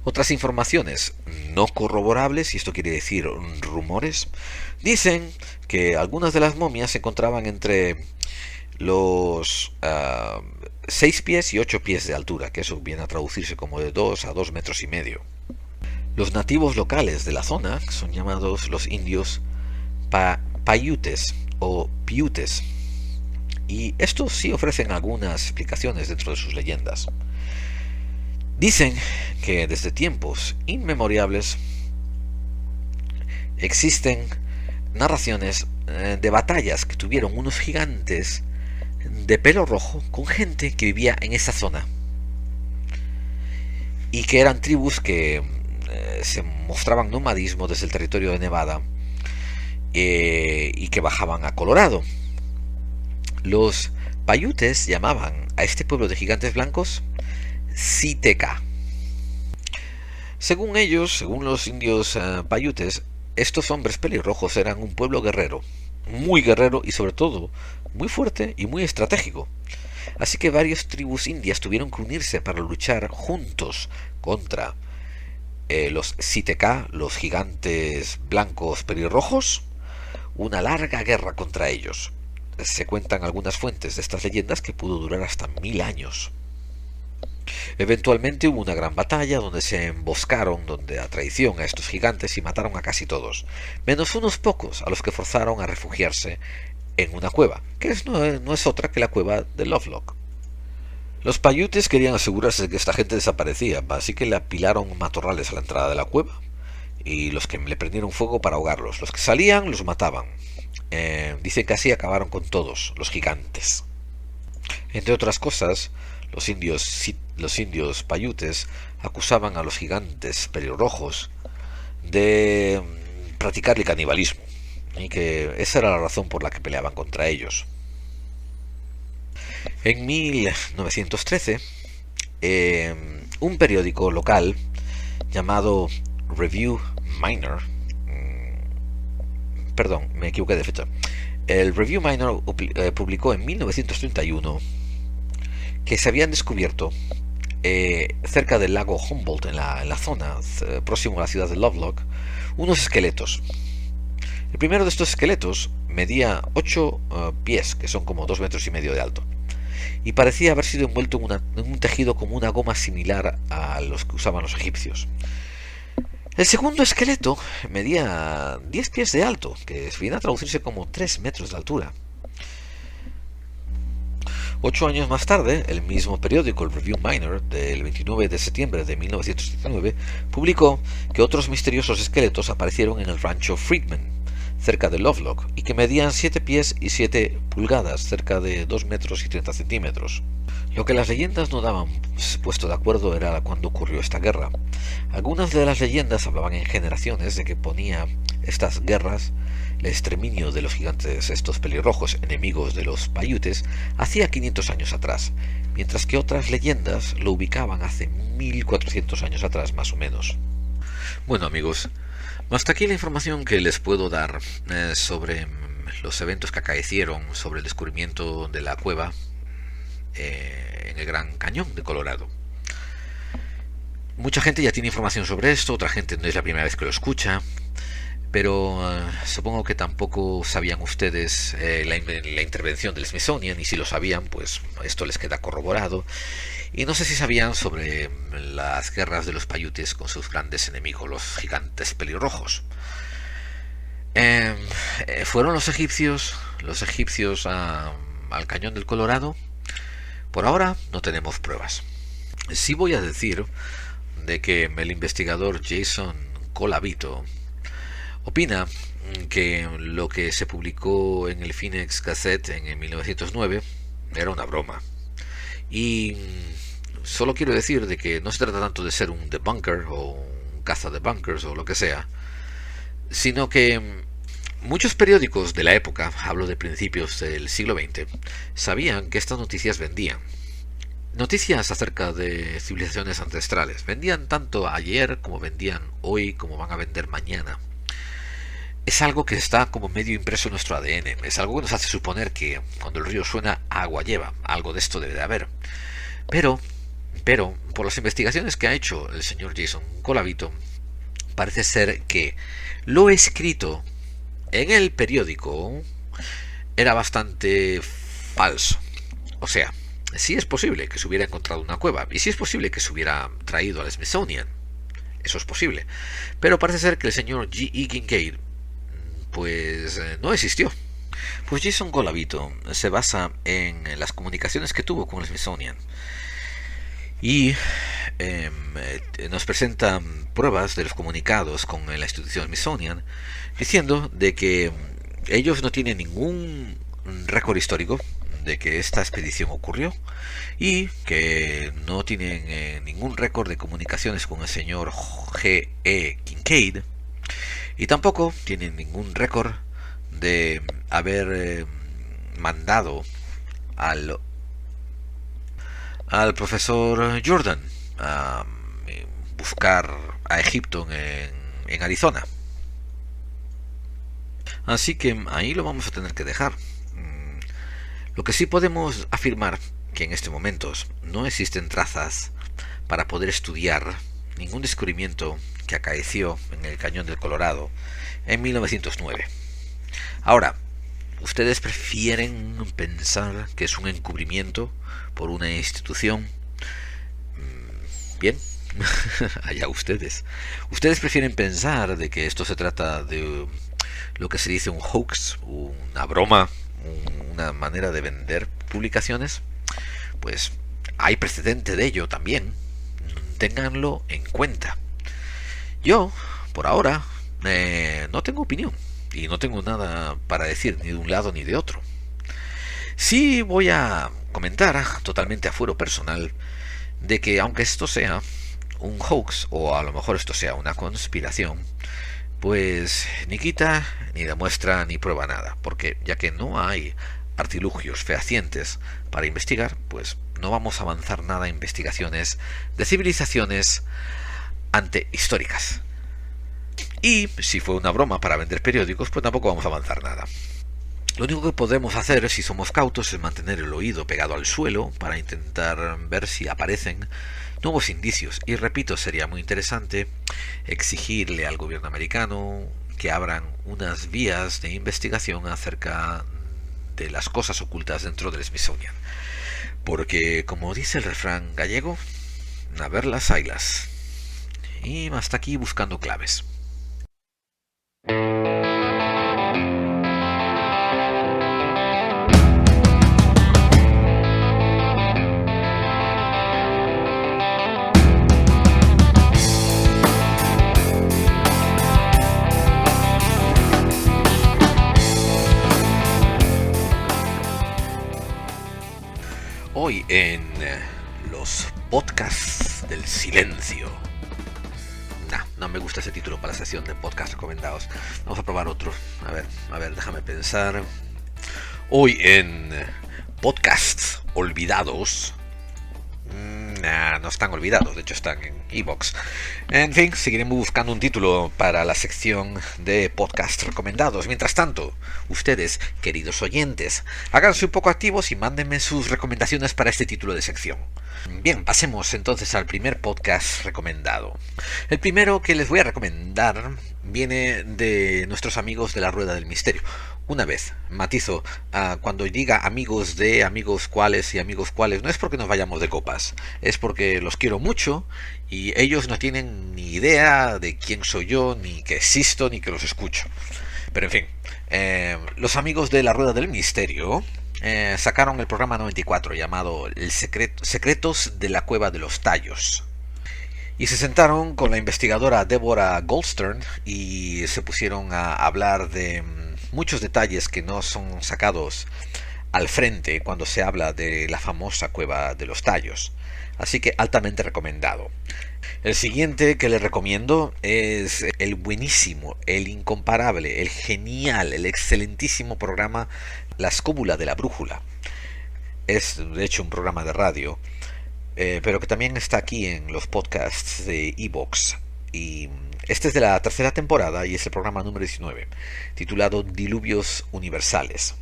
Otras informaciones no corroborables, y esto quiere decir rumores, dicen que algunas de las momias se encontraban entre los 6 pies y 8 pies de altura, que eso viene a traducirse como de 2 a 2 metros y medio. Los nativos locales de la zona son llamados los indios Paiutes o Piutes, y estos sí ofrecen algunas explicaciones dentro de sus leyendas. Dicen que desde tiempos inmemoriales existen narraciones de batallas que tuvieron unos gigantes de pelo rojo con gente que vivía en esa zona, y que eran tribus que se mostraban nomadismo desde el territorio de Nevada y que bajaban a Colorado. Los Paiutes llamaban a este pueblo de gigantes blancos Siteca. Según ellos, según los indios Paiutes, estos hombres pelirrojos eran un pueblo guerrero y sobre todo muy fuerte y muy estratégico. Así que varias tribus indias tuvieron que unirse para luchar juntos contra los Siteca, los gigantes blancos pelirrojos, una larga guerra contra ellos. Se cuentan algunas fuentes de estas leyendas que pudo durar hasta 1000 años. Eventualmente hubo una gran batalla donde se emboscaron a traición a estos gigantes y mataron a casi todos, menos unos pocos a los que forzaron a refugiarse en una cueva, que no es otra que la cueva de Lovelock. Los Paiutes querían asegurarse de que esta gente desaparecía, así que le apilaron matorrales a la entrada de la cueva, y los que le prendieron fuego para ahogarlos. Los que salían los mataban. Dicen que así acabaron con todos los gigantes. Entre otras cosas, los indios Paiutes acusaban a los gigantes pelirrojos de practicar el canibalismo, y que esa era la razón por la que peleaban contra ellos. En 1913, un periódico local llamado Review Minor, perdón, me equivoqué de fecha. El Review Minor publicó en 1931 que se habían descubierto cerca del lago Humboldt, en la zona próximo a la ciudad de Lovelock, unos esqueletos. El primero de estos esqueletos medía 8 pies, que son como 2 metros y medio de alto, y parecía haber sido envuelto en un tejido como una goma similar a los que usaban los egipcios. El segundo esqueleto medía 10 pies de alto, que viene a traducirse como 3 metros de altura. 8 años más tarde, el mismo periódico, el Review Minor, del 29 de septiembre de 1979, publicó que otros misteriosos esqueletos aparecieron en el rancho Friedman, cerca de Lovelock, y que medían 7 pies y 7 pulgadas, cerca de 2 metros y 30 centímetros. Lo que las leyendas no daban puesto de acuerdo era cuándo ocurrió esta guerra. Algunas de las leyendas hablaban en generaciones de que ponía estas guerras, el exterminio de los gigantes estos pelirrojos, enemigos de los Paiutes, hacía 500 años atrás, mientras que otras leyendas lo ubicaban hace 1400 años atrás más o menos. Bueno amigos, hasta aquí la información que les puedo dar sobre los eventos que acaecieron sobre el descubrimiento de la cueva en el Gran Cañón de Colorado. Mucha gente ya tiene información sobre esto, otra gente no es la primera vez que lo escucha, pero supongo que tampoco sabían ustedes la intervención del Smithsonian, y si lo sabían, pues esto les queda corroborado. Y no sé si sabían sobre las guerras de los Paiutes con sus grandes enemigos, los gigantes pelirrojos. ¿Fueron los egipcios al Cañón del Colorado? Por ahora no tenemos pruebas. Sí voy a decir de que el investigador Jason Colavito opina que lo que se publicó en el Phoenix Gazette en 1909 era una broma, y solo quiero decir de que no se trata tanto de ser un debunker o un caza debunkers o lo que sea, sino que muchos periódicos de la época, hablo de principios del siglo XX, sabían que estas noticias vendían. Noticias acerca de civilizaciones ancestrales. Vendían tanto ayer como vendían hoy, como van a vender mañana. Es algo que está como medio impreso en nuestro ADN. Es algo que nos hace suponer que cuando el río suena, agua lleva. Algo de esto debe de haber. Pero, por las investigaciones que ha hecho el señor Jason Colavito, parece ser que lo escrito en el periódico era bastante falso. O sea, sí es posible que se hubiera encontrado una cueva, y sí es posible que se hubiera traído al Smithsonian. Eso es posible. Pero parece ser que el señor G.E. Kincaid, pues no existió. Pues Jason Colavito se basa en las comunicaciones que tuvo con el Smithsonian. Y nos presenta pruebas de los comunicados con la institución Smithsonian, diciendo de que ellos no tienen ningún récord histórico de que esta expedición ocurrió y que no tienen ningún récord de comunicaciones con el señor G.E. Kincaid, y tampoco tienen ningún récord de haber mandado al profesor Jordan a buscar a Egipto en Arizona. Así que ahí lo vamos a tener que dejar. Lo que sí podemos afirmar que en estos momentos no existen trazas para poder estudiar ningún descubrimiento que acaeció en el cañón del Colorado en 1909. Ahora, ¿ustedes prefieren pensar que es un encubrimiento por una institución? Bien, allá ustedes. ¿Ustedes prefieren pensar de que esto se trata de lo que se dice un hoax, una broma, una manera de vender publicaciones? Pues hay precedente de ello también. Ténganlo en cuenta. Yo, por ahora, no tengo opinión y no tengo nada para decir ni de un lado ni de otro. Sí voy a comentar, totalmente a fuero personal, de que aunque esto sea un hoax o a lo mejor esto sea una conspiración, pues ni quita, ni demuestra, ni prueba nada, porque ya que no hay artilugios fehacientes para investigar, pues no vamos a avanzar nada en investigaciones de civilizaciones antehistóricas. Y si fue una broma para vender periódicos, pues tampoco vamos a avanzar nada. Lo único que podemos hacer, si somos cautos, es mantener el oído pegado al suelo para intentar ver si aparecen nuevos indicios. Y repito, sería muy interesante exigirle al gobierno americano que abran unas vías de investigación acerca de las cosas ocultas dentro del Smithsonian. Porque, como dice el refrán gallego, a verlas haylas. Y hasta aquí buscando claves. Hoy en los podcasts del silencio. No me gusta ese título para la sección de podcast recomendados. Vamos a probar otro. A ver, déjame pensar. Hoy en podcasts olvidados. No están olvidados, de hecho están en iVoox. En fin, seguiremos buscando un título para la sección de podcast recomendados. Mientras tanto, ustedes, queridos oyentes, háganse un poco activos y mándenme sus recomendaciones para este título de sección. Bien, pasemos entonces al primer podcast recomendado. El primero que les voy a recomendar viene de nuestros amigos de la Rueda del Misterio. Una vez, matizo, cuando diga amigos de, amigos cuales y amigos cuales, no es porque nos vayamos de copas, es porque los quiero mucho y ellos no tienen ni idea de quién soy yo, ni que existo, ni que los escucho. Pero en fin, los amigos de la Rueda del Misterio sacaron el programa 94 llamado Secretos de la Cueva de los Tallos. Y se sentaron con la investigadora Deborah Goldstern y se pusieron a hablar de muchos detalles que no son sacados al frente cuando se habla de la famosa Cueva de los Tallos. Así que altamente recomendado. El siguiente que les recomiendo es el buenísimo, el incomparable, el genial, el excelentísimo programa La Escóbula de la Brújula. Es de hecho un programa de radio, pero que también está aquí en los podcasts de iVoox. Y este es de la tercera temporada y es el programa número 19, titulado Diluvios Universales.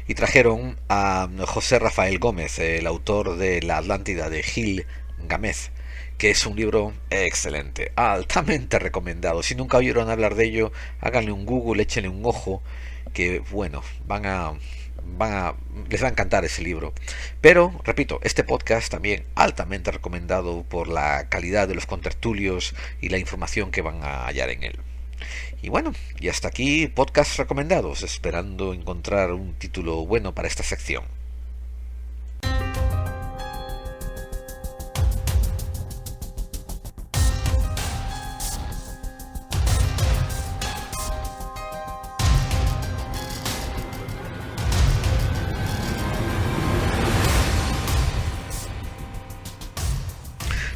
Y trajeron a José Rafael Gómez, el autor de La Atlántida de Gil Gámez, que es un libro excelente, altamente recomendado. Si nunca oyeron hablar de ello, háganle un Google, échenle un ojo, que bueno, les va a encantar ese libro. Pero, repito, este podcast también altamente recomendado por la calidad de los contertulios y la información que van a hallar en él. Y bueno, y hasta aquí podcasts recomendados, esperando encontrar un título bueno para esta sección.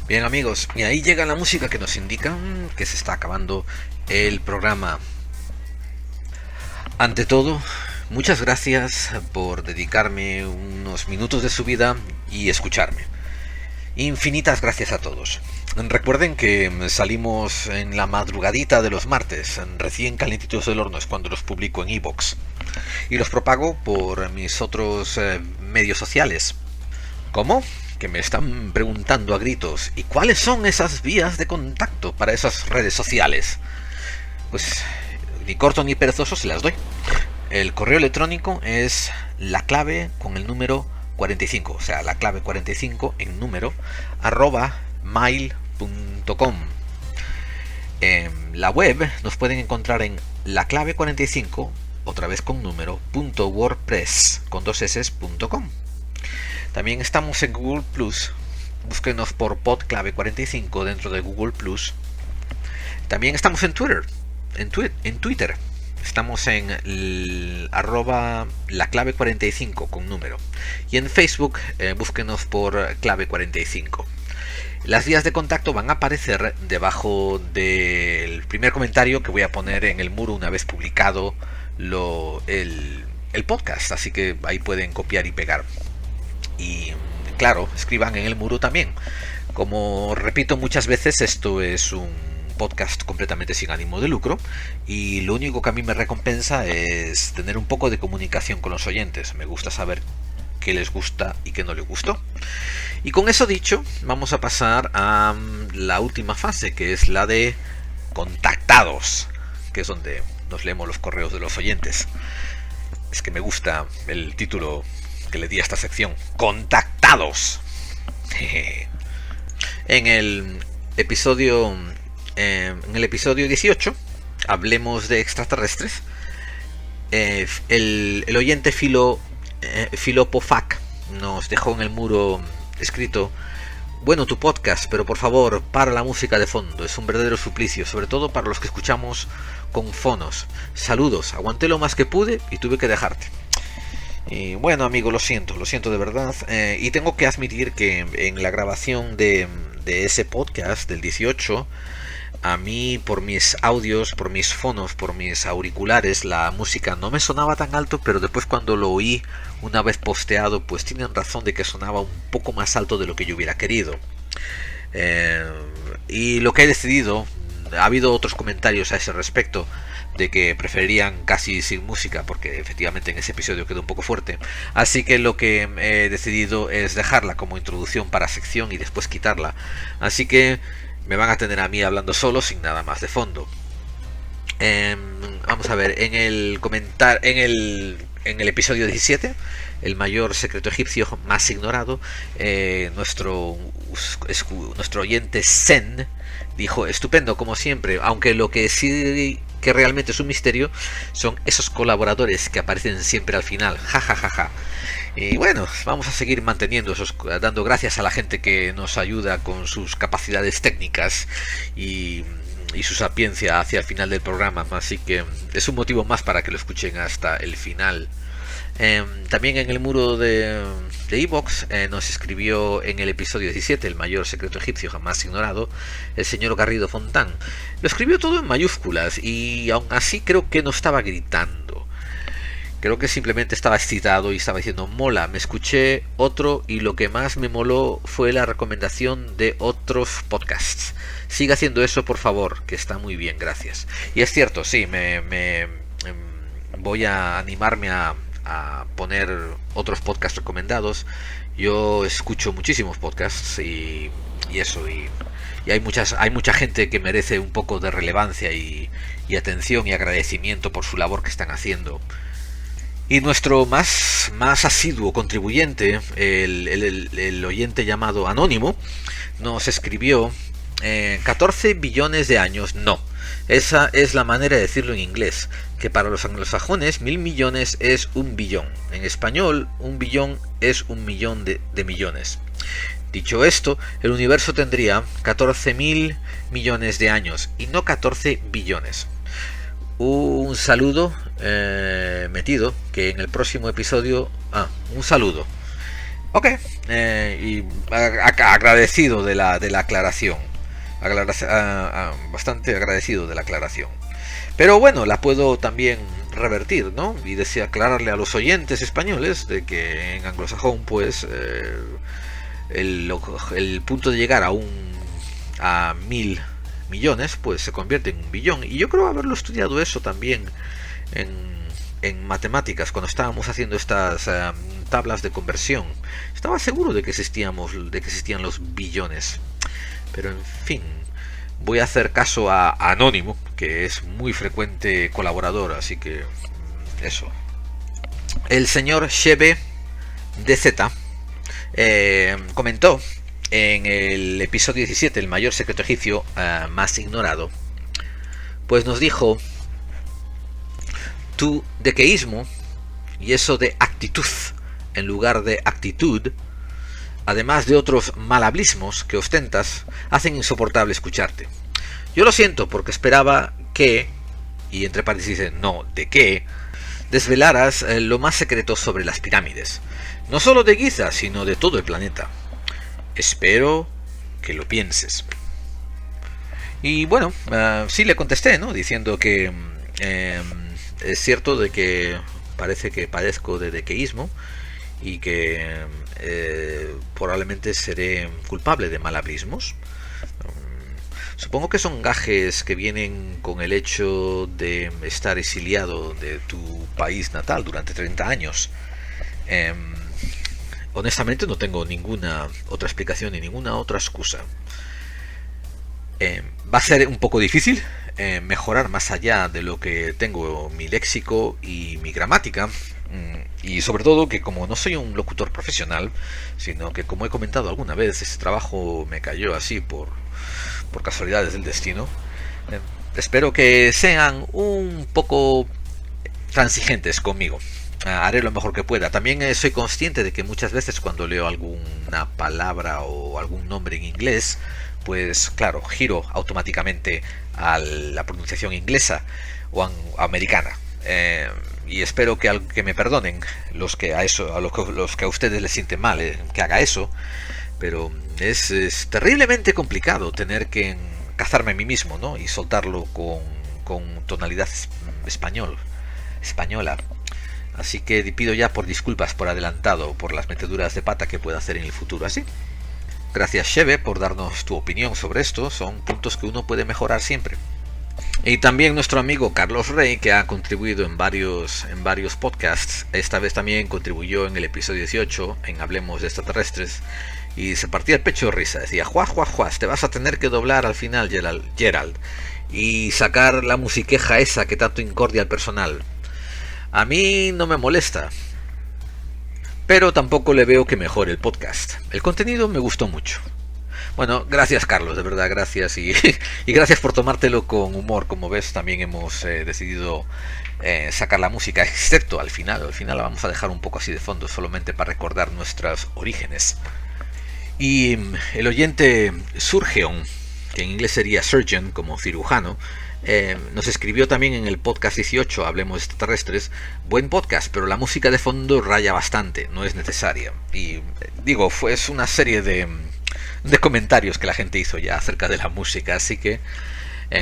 Bien amigos, y ahí llega la música que nos indica que se está acabando el programa. Ante todo, muchas gracias por dedicarme unos minutos de su vida y escucharme. Infinitas gracias a todos. Recuerden que salimos en la madrugadita de los martes, recién calentitos del horno, es cuando los publico en iVoox. Y los propago por mis otros medios sociales. ¿Cómo? Que me están preguntando a gritos, ¿y cuáles son esas vías de contacto para esas redes sociales? Pues ni corto ni perezoso se las doy. El correo electrónico es la clave con el número 45, o sea, la clave 45 en número, @mail.com. La web nos pueden encontrar en laclave45, otra vez con número, .wordpress, con 2s.com. También estamos en Google Plus. Búsquenos por podclave45 dentro de Google Plus. También estamos en Twitter. En Twitter. Estamos en @laclave45 con número. Y en Facebook, búsquenos por clave45. Las vías de contacto van a aparecer debajo del primer comentario que voy a poner en el muro una vez publicado el podcast. Así que ahí pueden copiar y pegar. Y claro, escriban en el muro también. Como repito muchas veces, esto es un podcast completamente sin ánimo de lucro y lo único que a mí me recompensa es tener un poco de comunicación con los oyentes. Me gusta saber qué les gusta y qué no les gustó. Y con eso dicho, vamos a pasar a la última fase, que es la de contactados, que es donde nos leemos los correos de los oyentes. Es que me gusta el título que le di a esta sección, contactados. En el episodio 18, hablemos de extraterrestres. El oyente Filopofac nos dejó en el muro escrito: bueno tu podcast, pero por favor para la música de fondo, es un verdadero suplicio, sobre todo para los que escuchamos con fonos. Saludos, aguanté lo más que pude y tuve que dejarte. Y bueno amigo, lo siento de verdad, y tengo que admitir que en la grabación de ese podcast del 18, a mí por mis audios, por mis fonos, por mis auriculares, la música no me sonaba tan alto, pero después cuando lo oí una vez posteado, pues tienen razón de que sonaba un poco más alto de lo que yo hubiera querido. Y lo que he decidido, ha habido otros comentarios a ese respecto, de que preferirían casi sin música, porque efectivamente en ese episodio quedó un poco fuerte. Así que lo que he decidido es dejarla como introducción para sección y después quitarla. Así que me van a tener a mí hablando solo, sin nada más de fondo. Vamos a ver, en el episodio 17, el mayor secreto egipcio más ignorado, nuestro oyente Zen dijo: estupendo como siempre, aunque lo que sí que realmente es un misterio son esos colaboradores que aparecen siempre al final, jajajaja. Y bueno, vamos a seguir manteniendo dando gracias a la gente que nos ayuda con sus capacidades técnicas y su sapiencia hacia el final del programa, así que es un motivo más para que lo escuchen hasta el final. También en el muro de iVoox nos escribió en el episodio 17, el mayor secreto egipcio jamás ignorado, el señor Garrido Fontán. Lo escribió todo en mayúsculas y aún así creo que no estaba gritando. Creo que simplemente estaba excitado y estaba diciendo: mola, me escuché otro y lo que más me moló fue la recomendación de otros podcasts. Siga haciendo eso, por favor, que está muy bien, gracias. Y es cierto, sí, voy a animarme a poner otros podcasts recomendados. Yo escucho muchísimos podcasts y hay mucha gente que merece un poco de relevancia y atención y agradecimiento por su labor que están haciendo. Y nuestro más asiduo contribuyente, el oyente llamado Anónimo, nos escribió: 14 billones de años, no. Esa es la manera de decirlo en inglés, que para los anglosajones 1000 millones es un billón. En español, un billón es un millón de millones. Dicho esto, el universo tendría 14.000 millones de años y no 14 billones. Un saludo metido, que en el próximo episodio... un saludo. Ok, y agradecido de la aclaración. Bastante agradecido de la aclaración. Pero bueno, la puedo también revertir, ¿no? Y decir, aclararle a los oyentes españoles de que en anglosajón, pues, el punto de llegar a 1000 millones, pues se convierte en un billón. Y yo creo haberlo estudiado eso también en matemáticas, cuando estábamos haciendo estas tablas de conversión. Estaba seguro de que existían los billones. Pero en fin, voy a hacer caso a Anónimo, que es muy frecuente colaborador, así que eso. El señor Shebe DZ comentó en el episodio 17, el mayor secreto egipcio más ignorado, pues nos dijo: tu dequeísmo y eso de actitud en lugar de actitud, además de otros malhablismos que ostentas, hacen insoportable escucharte. Yo lo siento, porque esperaba que, y entre paréntesis dice no, de qué, desvelaras lo más secreto sobre las pirámides, no solo de Giza, sino de todo el planeta. Espero que lo pienses. Y bueno, sí le contesté, ¿no? Diciendo que es cierto de que parece que padezco de dequeísmo y que probablemente seré culpable de malhablismos. Supongo que son gajes que vienen con el hecho de estar exiliado de tu país natal durante 30 años. Honestamente no tengo ninguna otra explicación ni ninguna otra excusa. Va a ser un poco difícil mejorar más allá de lo que tengo mi léxico y mi gramática. Y sobre todo que como no soy un locutor profesional, sino que, como he comentado alguna vez, ese trabajo me cayó así por casualidades del destino. Espero que sean un poco transigentes conmigo. Haré lo mejor que pueda. También soy consciente de que muchas veces cuando leo alguna palabra o algún nombre en inglés, pues claro, giro automáticamente a la pronunciación inglesa o americana. Y espero que me perdonen los que a ustedes les siente mal que haga eso. Pero es terriblemente complicado tener que cazarme a mí mismo, ¿no? Y soltarlo con tonalidad española. Así que pido ya por disculpas por adelantado por las meteduras de pata que pueda hacer en el futuro así. Gracias, Shebe, por darnos tu opinión sobre esto. Son puntos que uno puede mejorar siempre. Y también nuestro amigo Carlos Rey, que ha contribuido en varios podcasts. Esta vez también contribuyó en el episodio 18, en Hablemos de Extraterrestres. Y se partía el pecho de risa. Decía: juas, te vas a tener que doblar al final, Gerald. Y sacar la musiqueja esa que tanto incordia al personal. A mí no me molesta, pero tampoco le veo que mejore el podcast. El contenido me gustó mucho. Bueno, gracias Carlos, de verdad, gracias. Y gracias por tomártelo con humor. Como ves, también hemos decidido sacar la música, excepto al final. Al final la vamos a dejar un poco así de fondo, solamente para recordar nuestros orígenes. Y el oyente Surgeon, que en inglés sería surgeon, como cirujano, Nos escribió también en el podcast 18, Hablemos Extraterrestres: buen podcast, pero la música de fondo raya bastante, no es necesaria. Y digo, es una serie de comentarios que la gente hizo ya acerca de la música, así que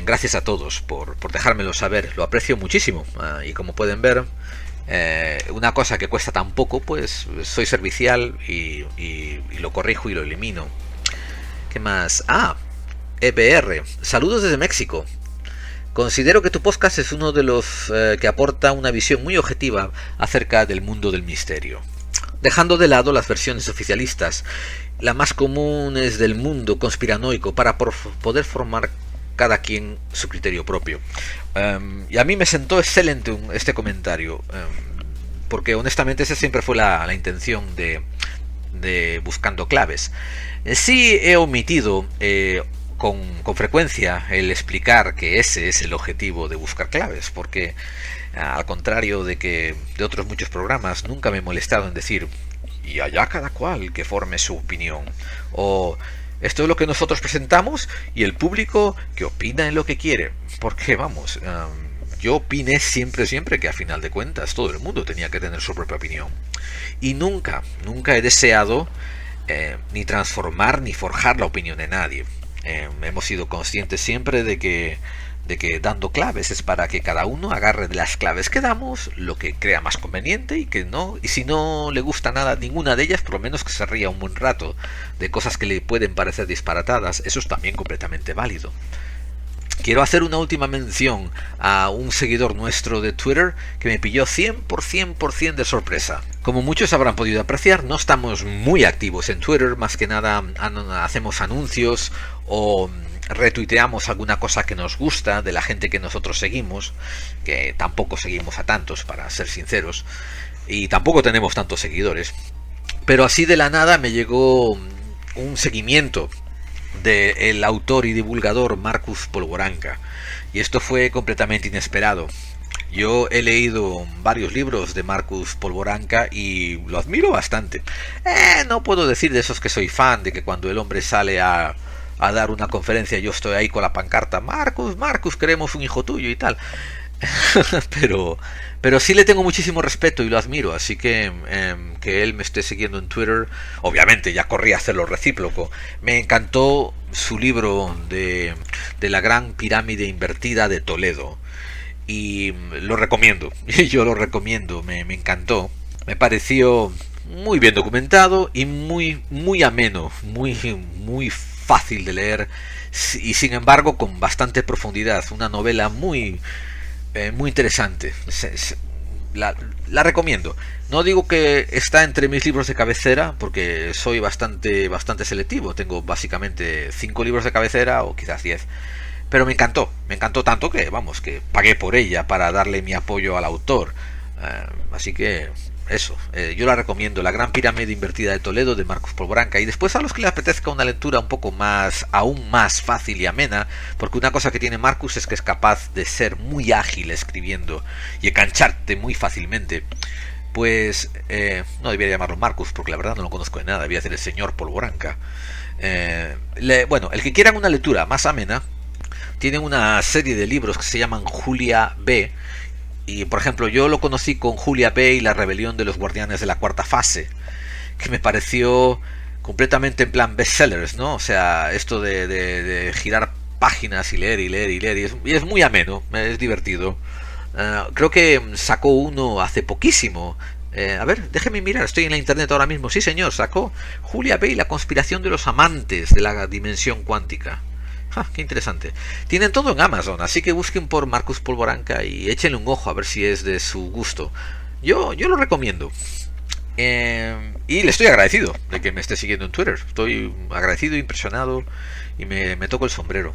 gracias a todos por dejármelo saber, lo aprecio muchísimo. Y como pueden ver, una cosa que cuesta tan poco, pues soy servicial y lo corrijo y lo elimino. ¿Qué más? EPR, saludos desde México. Considero que tu podcast es uno de los que aporta una visión muy objetiva acerca del mundo del misterio, dejando de lado las versiones oficialistas, las más comunes del mundo conspiranoico, para poder formar cada quien su criterio propio. Y a mí me sentó excelente este comentario, porque honestamente esa siempre fue la intención de Buscando Claves. Sí he omitido con frecuencia el explicar que ese es el objetivo de Buscar Claves, porque al contrario de otros muchos programas, nunca me he molestado en decir y allá cada cual que forme su opinión, o esto es lo que nosotros presentamos y el público que opina en lo que quiere, porque vamos, yo opiné siempre que a final de cuentas todo el mundo tenía que tener su propia opinión, y nunca he deseado ni transformar ni forjar la opinión de nadie. Hemos sido conscientes siempre de que dando claves es para que cada uno agarre de las claves que damos lo que crea más conveniente, y si no le gusta nada ninguna de ellas, por lo menos que se ría un buen rato de cosas que le pueden parecer disparatadas. Eso es también completamente válido. Quiero hacer una última mención a un seguidor nuestro de Twitter que me pilló 100% de sorpresa. Como muchos habrán podido apreciar, no estamos muy activos en Twitter, más que nada hacemos anuncios o retuiteamos alguna cosa que nos gusta de la gente que nosotros seguimos, que tampoco seguimos a tantos, para ser sinceros, y tampoco tenemos tantos seguidores. Pero así de la nada me llegó un seguimiento del autor y divulgador Marcus Polvoranka, y esto fue completamente inesperado. Yo he leído varios libros de Marcus Polvoranka y lo admiro bastante. No puedo decir de esos que soy fan, de que cuando el hombre sale a dar una conferencia yo estoy ahí con la pancarta: Marcus, queremos un hijo tuyo y tal. pero sí le tengo muchísimo respeto y lo admiro, así que él me esté siguiendo en Twitter, obviamente ya corrí a hacerlo recíproco. Me encantó su libro de la Gran Pirámide Invertida de Toledo, y lo recomiendo. Yo lo recomiendo, me encantó, me pareció muy bien documentado y muy ameno, muy fácil de leer, y sin embargo con bastante profundidad. Una novela muy interesante. La recomiendo. No digo que está entre mis libros de cabecera, porque soy bastante selectivo. Tengo básicamente 5 libros de cabecera, o quizás 10. Pero me encantó tanto que, vamos, que pagué por ella para darle mi apoyo al autor. Así que eso, yo la recomiendo, La Gran Pirámide Invertida de Toledo, de Marcus Polvoranka. Y después, a los que les apetezca una lectura un poco aún más fácil y amena, porque una cosa que tiene Marcus es que es capaz de ser muy ágil escribiendo y engancharte muy fácilmente. Pues no debería llamarlo Marcus, porque la verdad no lo conozco de nada, debía ser el señor Polvoranka. Bueno, el que quieran una lectura más amena, tienen una serie de libros que se llaman Julia B. Y por ejemplo, yo lo conocí con Julia B. y la rebelión de los guardianes de la cuarta fase, que me pareció completamente en plan bestsellers, ¿no? O sea, esto de girar páginas y leer, y es muy ameno, es divertido. Creo que sacó uno hace poquísimo. A ver, déjeme mirar, estoy en la internet ahora mismo. Sí, señor, sacó Julia B. y la conspiración de los amantes de la dimensión cuántica. Qué interesante. Tienen todo en Amazon, así que busquen por Marcus Polvoranka y échenle un ojo a ver si es de su gusto. Yo lo recomiendo. Y le estoy agradecido de que me esté siguiendo en Twitter. Estoy agradecido, impresionado, y me toco el sombrero.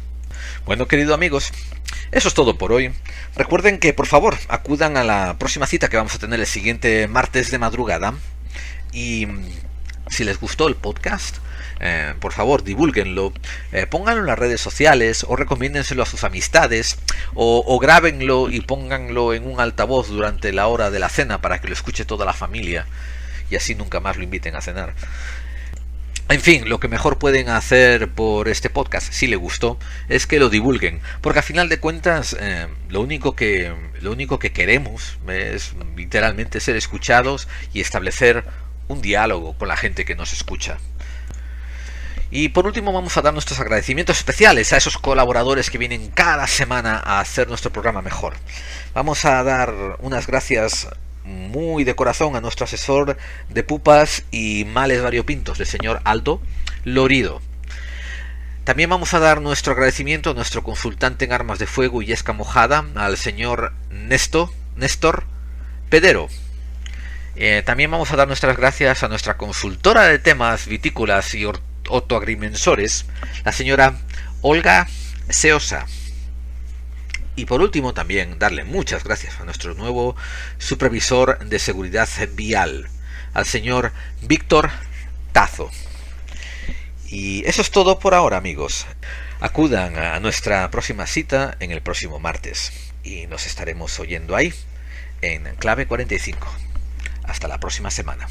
Bueno, queridos amigos, eso es todo por hoy. Recuerden que por favor acudan a la próxima cita que vamos a tener el siguiente martes de madrugada. Y si les gustó el podcast, por favor divúlguenlo, pónganlo en las redes sociales, o recomiéndenselo a sus amistades, o grábenlo y pónganlo en un altavoz durante la hora de la cena para que lo escuche toda la familia, y así nunca más lo inviten a cenar. En fin, lo que mejor pueden hacer por este podcast, si le gustó, es que lo divulguen, porque a final de cuentas lo único que queremos es literalmente ser escuchados y establecer un diálogo con la gente que nos escucha. Y por último vamos a dar nuestros agradecimientos especiales a esos colaboradores que vienen cada semana a hacer nuestro programa mejor. Vamos a dar unas gracias muy de corazón a nuestro asesor de pupas y males variopintos, el señor Aldo Lorido. También vamos a dar nuestro agradecimiento a nuestro consultante en armas de fuego y yesca mojada, al señor Néstor Pedero. También vamos a dar nuestras gracias a nuestra consultora de temas vitícolas y otoagrimensores, la señora Olga Seosa. Y por último también darle muchas gracias a nuestro nuevo supervisor de seguridad vial, al señor Víctor Tazo. Y eso es todo por ahora, amigos. Acudan a nuestra próxima cita en el próximo martes y nos estaremos oyendo ahí en Clave 45. Hasta la próxima semana.